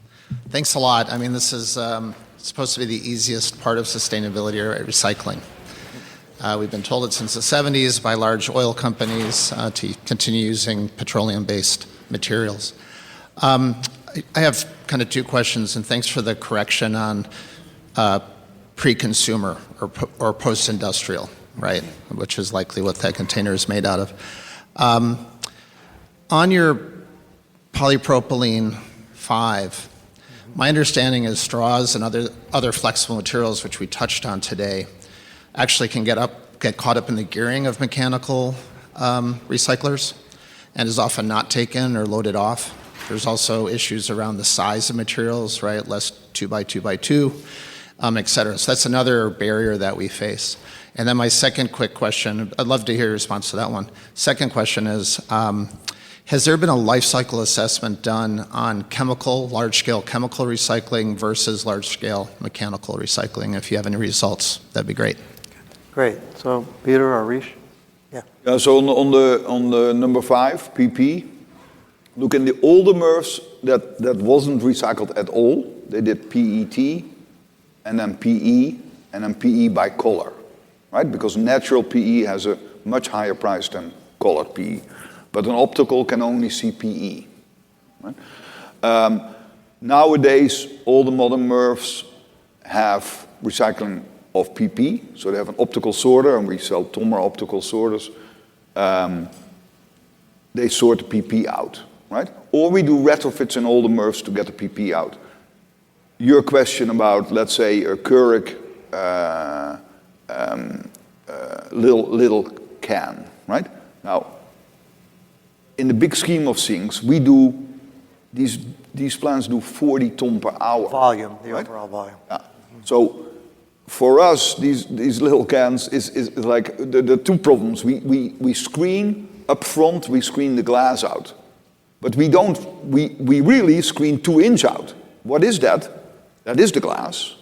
Thanks a lot. I mean, this is supposed to be the easiest part of sustainability or recycling. We've been told it since the 70s by large oil companies to continue using petroleum-based materials. I have kind of two questions, and thanks for the correction on pre-consumer or post-industrial, right, which is likely what that container is made out of. On your polypropylene 5, my understanding is straws and other flexible materials, which we touched on today, actually can get caught up in the gearing of mechanical recyclers and is often not taken or loaded off. There's also issues around the size of materials, right? Less 2x2x2, et cetera. So that's another barrier that we face. And then my second quick question, I'd love to hear your response to that one. Second question is, has there been a life cycle assessment done on large-scale chemical recycling versus large-scale mechanical recycling? If you have any results, that'd be great.
Great. So, Pieter or Rish? Yeah.
So on the number 5, PP, look, in the older MRFs, that wasn't recycled at all. They did PET, and then PE, and then PE by color, right? Because natural PE has a much higher price than colored PE. But an optical can only see PE. Right? Nowadays, all the modern MRFs have recycling of PP, so they have an optical sorter, and we sell Tommer optical sorters. They sort the PP out, right? Or we do retrofits in all the MRFs to get the PP out. Your question about, let's say, a Keurig little can, right? Now, in the big scheme of things, we do, these plants do 40 ton per hour.
Volume, the
right?
overall volume.
Yeah. So for us, these little cans is like the two problems. We screen up front, we screen the glass out. But we really screen 2 inch out. What is that? That is the glass,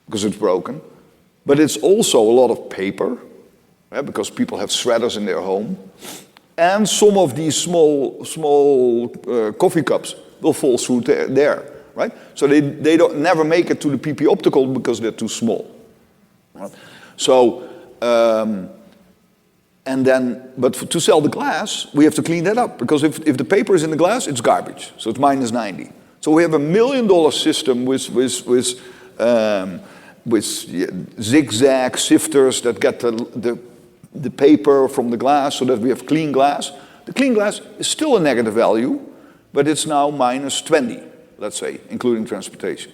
because it's broken. But it's also a lot of paper, right? Because people have shredders in their home. And some of these small coffee cups will fall through there, right? So they don't never make it to the PP optical because they're too small. Right? So, but to sell the glass, we have to clean that up, because if the paper is in the glass, it's garbage. So it's -90. So we have $1 million system with zigzag sifters that get the paper from the glass so that we have clean glass. The clean glass is still a negative value, but it's now minus 20, let's say, including transportation.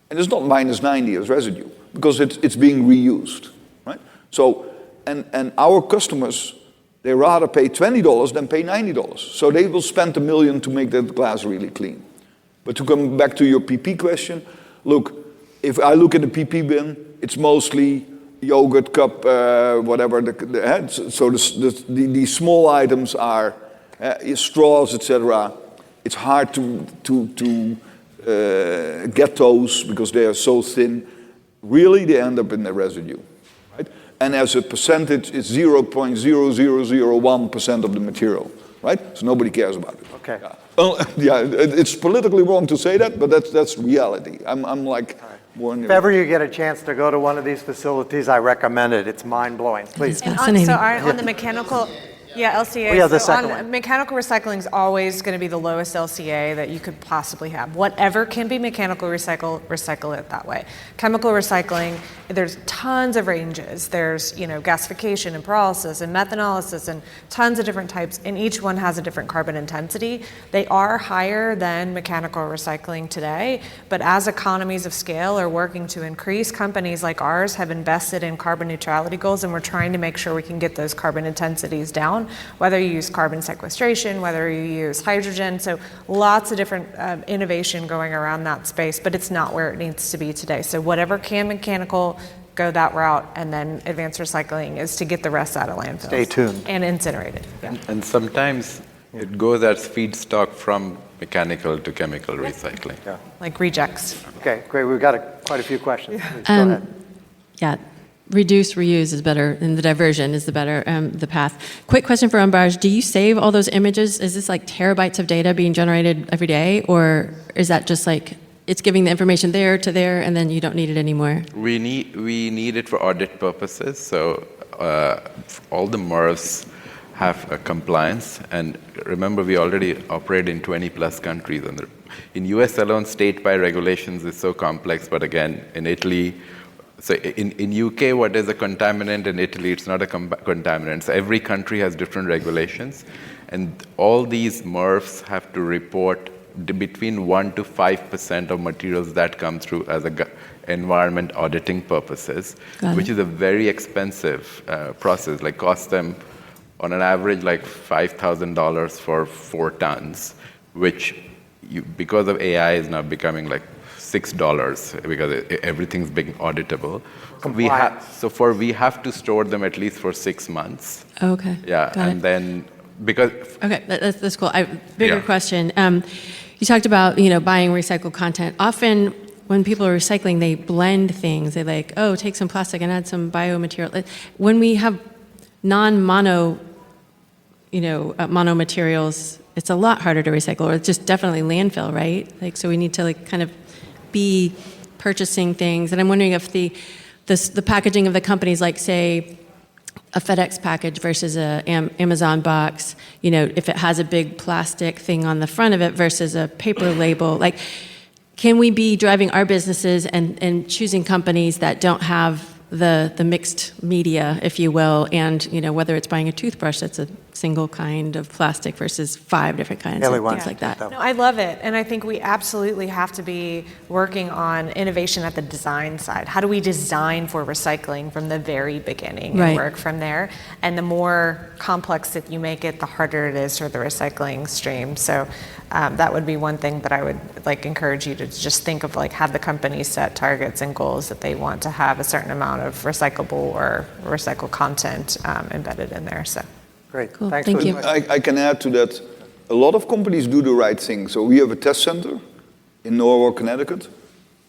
And it's not minus 90 as residue, because it's being reused, right? So, and our customers, they rather pay $20 than pay $90. So they will spend $1 million to make that glass really clean. But to come back to your PP question, look, if I look at the PP bin, it's mostly yogurt cup, whatever. So the small items are straws, etc. It's hard to get those because they are so thin. Really, they end up in the residue, right? And as a percentage, it's 0.0001% of the material, right? So nobody cares about it.
Okay.
Yeah, it's politically wrong to say that, but that's reality. I'm like more in
If ever you get a chance to go to one of these facilities, I recommend it. It's mind-blowing. Please.
And on the mechanical, LCA.
Yeah, the
so
second
on
one.
Mechanical recycling is always going to be the lowest LCA that you could possibly have. Whatever can be mechanical recycle it that way. Chemical recycling, there's tons of ranges. There's gasification and pyrolysis and methanolysis and tons of different types, and each one has a different carbon intensity. They are higher than mechanical recycling today, but as economies of scale are working to increase, companies like ours have invested in carbon neutrality goals, and we're trying to make sure we can get those carbon intensities down. Whether you use carbon sequestration, whether you use hydrogen, so lots of different innovation going around that space, but it's not where it needs to be today. So whatever can mechanical, go that route, and then advanced recycling is to get the rest out of landfills.
Stay tuned.
And incinerated. Yeah.
And sometimes it goes as feedstock from mechanical to chemical recycling.
Yeah.
Like rejects.
Okay, great. We've got quite a few questions. Please, go ahead.
Yeah, reduce, reuse is better, and the diversion is the better, the path. Quick question for Ambarish. Do you save all those images? Is this like terabytes of data being generated every day, or is that just like it's giving the information there to there, and then you don't need it anymore?
We need it for audit purposes. So all the MRFs have a compliance, and remember we already operate in 20 plus countries. And in US alone, state by regulations is so complex. But again, in Italy. So in UK, what is a contaminant? In Italy, it's not a contaminant. So every country has different regulations. And all these MRFs have to report between 1% to 5% of materials that come through as environment auditing purposes, which is a very expensive process. Like costs them on an average like $5,000 for 4 tons, which because of AI is now becoming like $6 because everything's being auditable. We have to store them at least for 6 months.
Oh, okay.
Yeah,
Got
and
it.
then because
Okay, that's cool. Bigger question. You talked about buying recycled content. Often when people are recycling, they blend things. They take some plastic and add some biomaterial. When we have non-mono, mono materials, it's a lot harder to recycle, or it's just definitely landfill, right? So we need to kind of be purchasing things, and I'm wondering if the packaging of the companies, like say a FedEx package versus a Amazon box, if it has a big plastic thing on the front of it versus a paper label, can we be driving our businesses and choosing companies that don't have the mixed media, if you will, and whether it's buying a toothbrush that's a single kind of plastic versus 5 different kinds and things like that.
No, I love it, and I think we absolutely have to be working on innovation at the design side. How do we design for recycling from the very beginning and work from there? And the more complex that you make it, the harder it is for the recycling stream. So that would be one thing that I would encourage you to just think of, have the companies set targets and goals that they want to have a certain amount of recyclable or recycled content embedded in there. So
great.
Cool.
Thanks
Thank
for the
you.
question.
I can add to that. A lot of companies do the right thing. So we have a test center in Norwalk, Connecticut,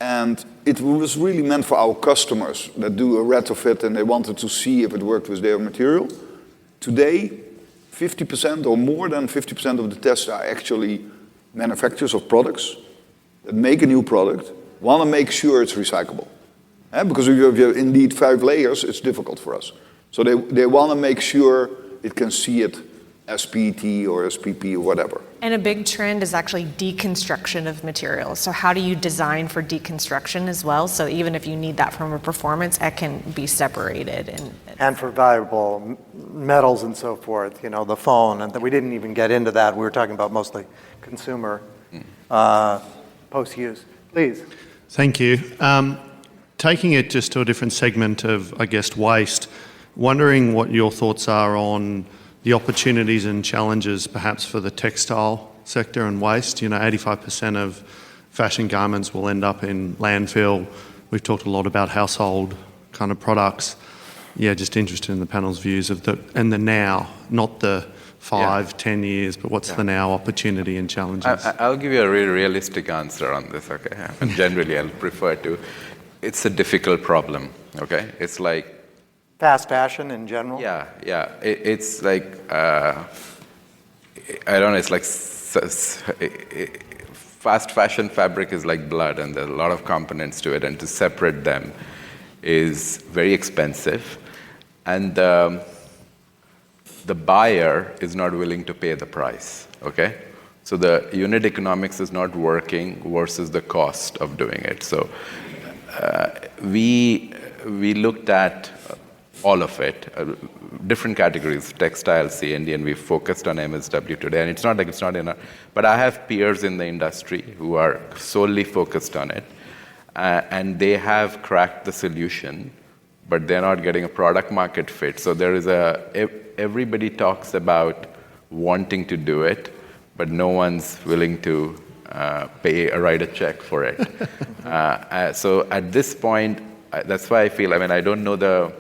and it was really meant for our customers that do a retrofit and they wanted to see if it worked with their material. Today, 50% or more than 50% of the tests are actually manufacturers of products that make a new product, want to make sure it's recyclable. Because if you have indeed 5 layers, it's difficult for us. So they want to make sure it can see it SPT or SPP or whatever.
And a big trend is actually deconstruction of materials. So how do you design for deconstruction as well? So even if you need that from a performance, it can be separated.
And for valuable metals and so forth, you know, the phone, and we didn't even get into that. We were talking about mostly consumer post-use. Please.
Thank you. Taking it just to a different segment of, I guess, waste, wondering what your thoughts are on the opportunities and challenges perhaps for the textile sector and waste. You know, 85% of fashion garments will end up in landfill. We've talked a lot about household kind of products. Yeah, just interested in the panel's views of the now, not the 5-10 years, but what's the now opportunity and challenges?
I'll give you a really realistic answer on this, okay? And generally, I'll prefer to. It's a difficult problem, okay? It's like
Fast fashion in general?
Yeah. It's like, I don't know, it's like fast fashion fabric is like blood, and there are a lot of components to it, and to separate them is very expensive. And the buyer is not willing to pay the price, okay? So the unit economics is not working versus the cost of doing it. So we looked at all of it, different categories, textiles, C&D, and we focused on MSW today. And it's not like it's not in our, but I have peers in the industry who are solely focused on it, and they have cracked the solution, but they're not getting a product market fit. So there is everybody talks about wanting to do it, but no one's willing to write a check for it. So at this point, that's why I feel, I don't know the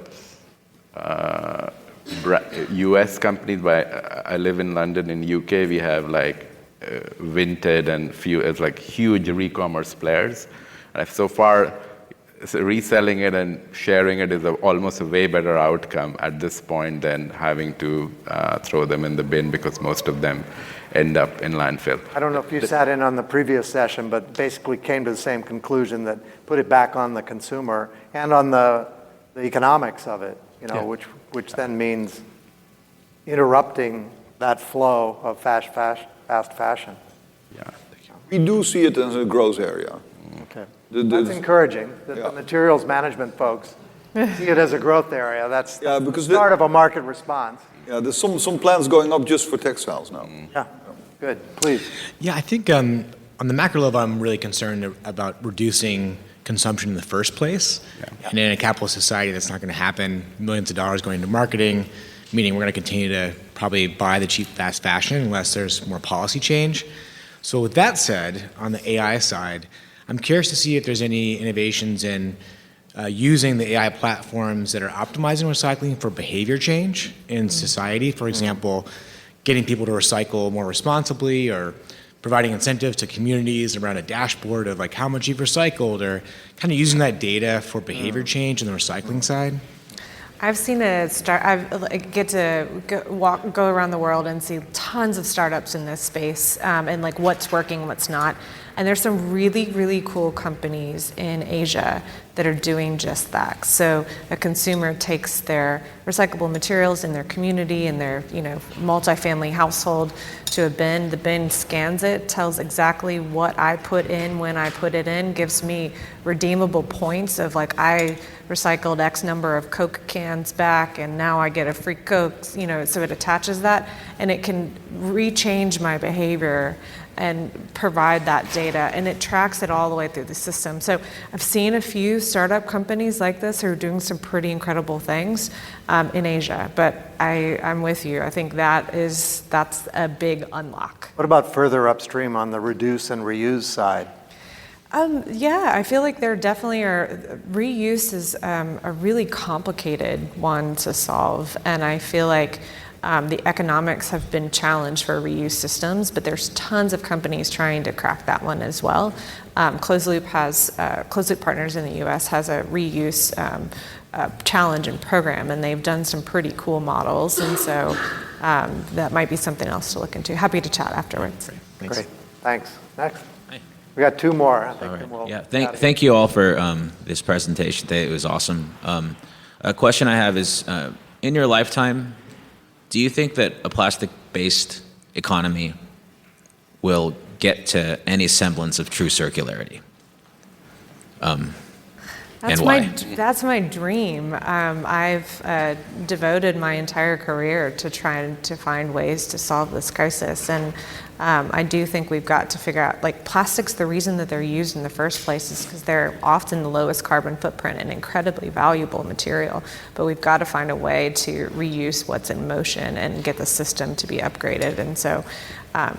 US companies, but I live in London. In UK, we have like Vinted and few, it's like huge e-commerce players. And so far, reselling it and sharing it is almost a way better outcome at this point than having to throw them in the bin, because most of them end up in landfill.
I don't know if you sat in on the previous session, but basically came to the same conclusion, that put it back on the consumer and on the economics of it. You know, which then means interrupting that flow of fast fashion.
Yeah.
We do see it as a growth area.
Okay. That's encouraging that the materials management folks see it as a growth area. That's
because
the start of a market response.
Yeah, there's some plans going up just for textiles now.
Yeah, good. Please.
Yeah, I think on the macro level, I'm really concerned about reducing consumption in the first place. Yeah. And in a capitalist society, that's not going to happen. Millions of dollars going into marketing, meaning we're going to continue to probably buy the cheap fast fashion unless there's more policy change. So with that said, on the AI side, I'm curious to see if there's any innovations in using the AI platforms that are optimizing recycling for behavior change in society. For example, getting people to recycle more responsibly, or providing incentives to communities around a dashboard of like how much you've recycled, or kind of using that data for behavior change on the recycling side.
I've seen I get to go around the world and see tons of startups in this space, and like what's working, what's not. And there's some really, really cool companies in Asia that are doing just that. So a consumer takes their recyclable materials in their community, in their multifamily household, to a bin. The bin scans it, tells exactly what I put in when I put it in, gives me redeemable points of like I recycled X number of Coke cans back, and now I get a free Coke. So it attaches that, and it can rechange my behavior and provide that data, and it tracks it all the way through the system. So I've seen a few startup companies like this who are doing some pretty incredible things in Asia, but I'm with you. I think that's a big unlock.
What about further upstream on the reduce and reuse side?
Yeah, I feel like there definitely are. Reuse is a really complicated one to solve, and I feel like the economics have been challenged for reuse systems, but there's tons of companies trying to crack that one as well. Closed Loop Partners in the U.S. has a reuse challenge and program, and they've done some pretty cool models, and so that might be something else to look into. Happy to chat afterwards.
Thanks.
Great, thanks. Next.
Hi.
We got two more. I think.
All right.
Then we'll
Thank you all for this presentation today. It was awesome. A question I have is, in your lifetime, do you think that a plastic plastic-based economy will get to any semblance of true circularity? And why?
That's my dream. I've devoted my entire career to trying to find ways to solve this crisis. And I do think we've got to figure out, like, plastics, the reason that they're used in the first place is because they're often the lowest carbon footprint and incredibly valuable material. But we've got to find a way to reuse what's in motion and get the system to be upgraded. And so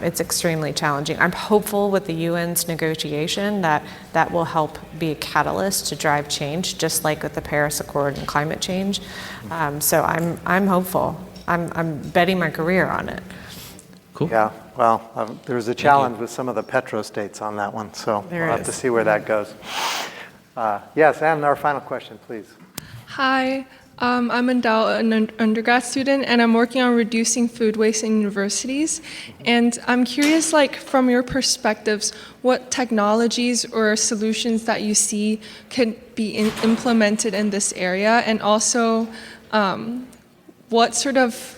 it's extremely challenging. I'm hopeful with the UN's negotiation that that will help be a catalyst to drive change, just like with the Paris Accord and climate change. So I'm hopeful. I'm betting my career on it.
Cool.
Yeah, well, there's a challenge with some of the petrostates on that one, so we'll have to see where that goes. Yes, and our final question, please.
Hi, I'm an undergrad student, and I'm working on reducing food waste in universities. And I'm curious, like, from your perspectives, what technologies or solutions that you see could be implemented in this area, and also what sort of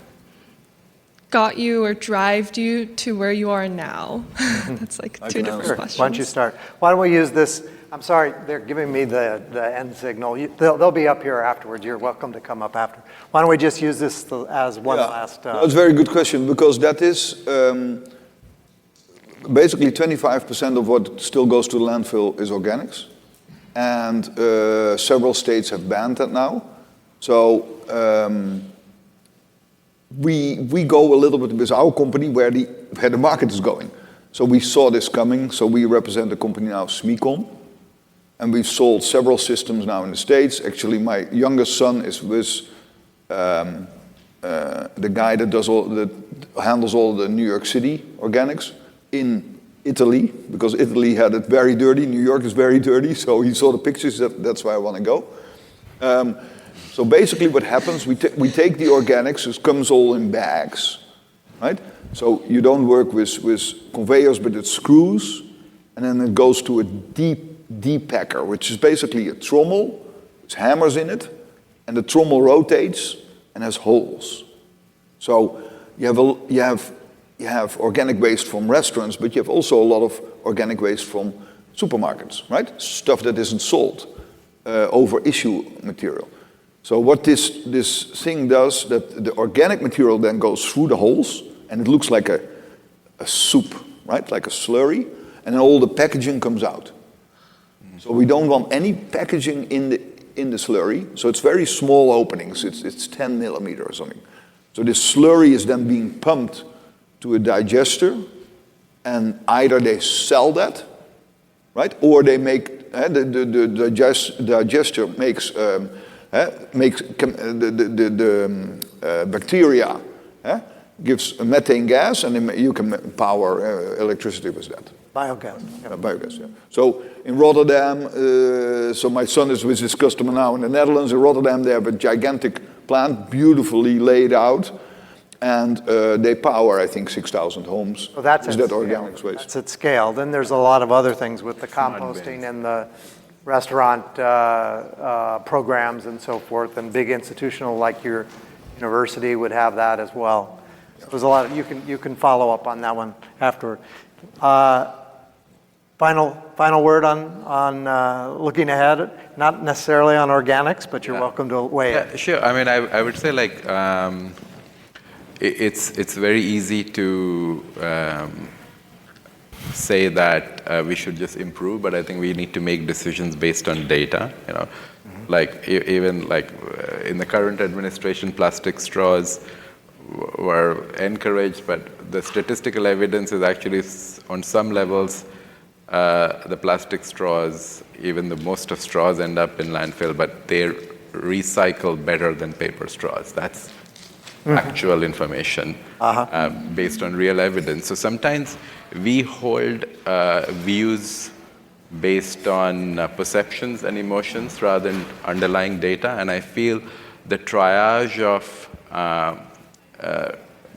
got you or drived you to where you are now? That's like two different questions.
Why don't you start? Why don't we use this? I'm sorry, they're giving me the end signal. They'll be up here afterwards. You're welcome to come up after. Why don't we just use this as one last...
That's a very good question, because that is basically 25% of what still goes to the landfill is organics. And several states have banned that now. So we go a little bit with our company where the market is going. So we saw this coming. So we represent a company now, Smecon. And we've sold several systems now in the States. Actually, my youngest son is with the guy that handles all the New York City organics in Italy, because Italy had it very dirty. New York is very dirty, so he saw the pictures. That's why I want to go. So basically, what happens? We take the organics. It comes all in bags, right? So you don't work with conveyors, but it's screws, and then it goes to a deep packer, which is basically a trommel. It's hammers in it, and the trommel rotates and has holes. So you have organic waste from restaurants, but you have also a lot of organic waste from supermarkets, right? Stuff that isn't sold over issue material. So what this thing does, that the organic material then goes through the holes, and it looks like a soup, right? Like a slurry, and then all the packaging comes out. So we don't want any packaging in the slurry. So it's very small openings. It's 10 millimeters or something. So this slurry is then being pumped to a digester, and either they sell that, right, or they make the digester makes the bacteria gives a methane gas, and then you can power electricity with that.
Biogas.
Biogas, yeah. So in Rotterdam, so my son is with his customer now in the Netherlands. In Rotterdam, they have a gigantic plant, beautifully laid out, and they power, I think, 6,000 homes.
So that's
with that organic waste.
That's at scale. Then there's a lot of other things with the composting and the restaurant programs and so forth, and big institutional like your university would have that as well. So there's a lot of, you can follow up on that one afterward. Final word on looking ahead, not necessarily on organics, but you're welcome to weigh in.
Yeah, sure. I mean, I would say, like, it's very easy to say that we should just improve, but I think we need to make decisions based on data. You know, like even like in the current administration, plastic straws were encouraged, but the statistical evidence is actually on some levels. The plastic straws, even the most of straws end up in landfill, but they're recycled better than paper straws. That's actual information based on real evidence. So sometimes we hold views based on perceptions and emotions rather than underlying data, and I feel the triage of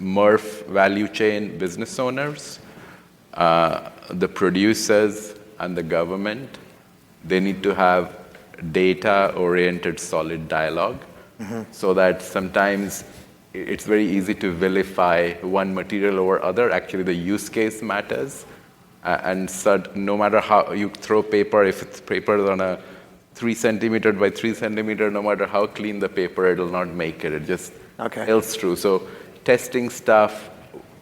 MRF value chain business owners, the producers and the government, they need to have data-oriented solid dialogue so that sometimes it's very easy to vilify one material over other. Actually, the use case matters. And so no matter how you throw paper, if it's paper on a 3 centimeter by 3 centimeter, no matter how clean the paper, it will not make it. It just holds true. So testing stuff,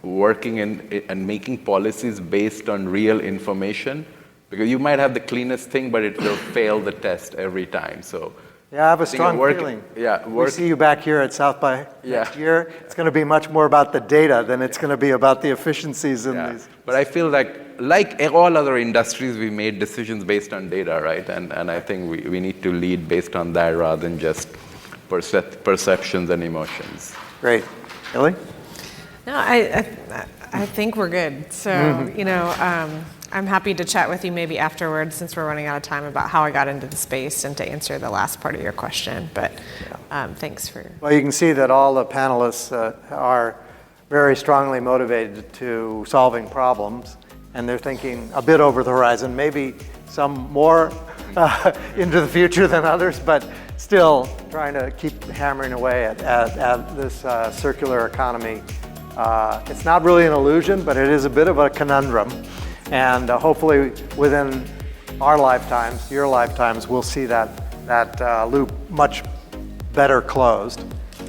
working and making policies based on real information, because you might have the cleanest thing, but it will fail the test every time. So
yeah, I have a strong feeling.
Yeah,
we see you back here at South by next year. It's going to be much more about the data than it's going to be about the efficiencies in these.
But I feel like all other industries, we made decisions based on data, right? And I think we need to lead based on that rather than just perceptions and emotions.
Great. Ellie?
No, I think we're good. So, you know, I'm happy to chat with you maybe afterwards, since we're running out of time, about how I got into the space and to answer the last part of your question. But thanks for...
Well, you can see that all the panelists are very strongly motivated to solving problems, and they're thinking a bit over the horizon, maybe some more into the future than others, but still trying to keep hammering away at this circular economy. It's not really an illusion, but it is a bit of a conundrum. And hopefully within our lifetimes, your lifetimes, we'll see that loop much better closed.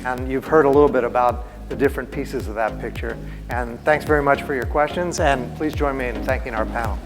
And you've heard a little bit about the different pieces of that picture. And thanks very much for your questions, and please join me in thanking our panel.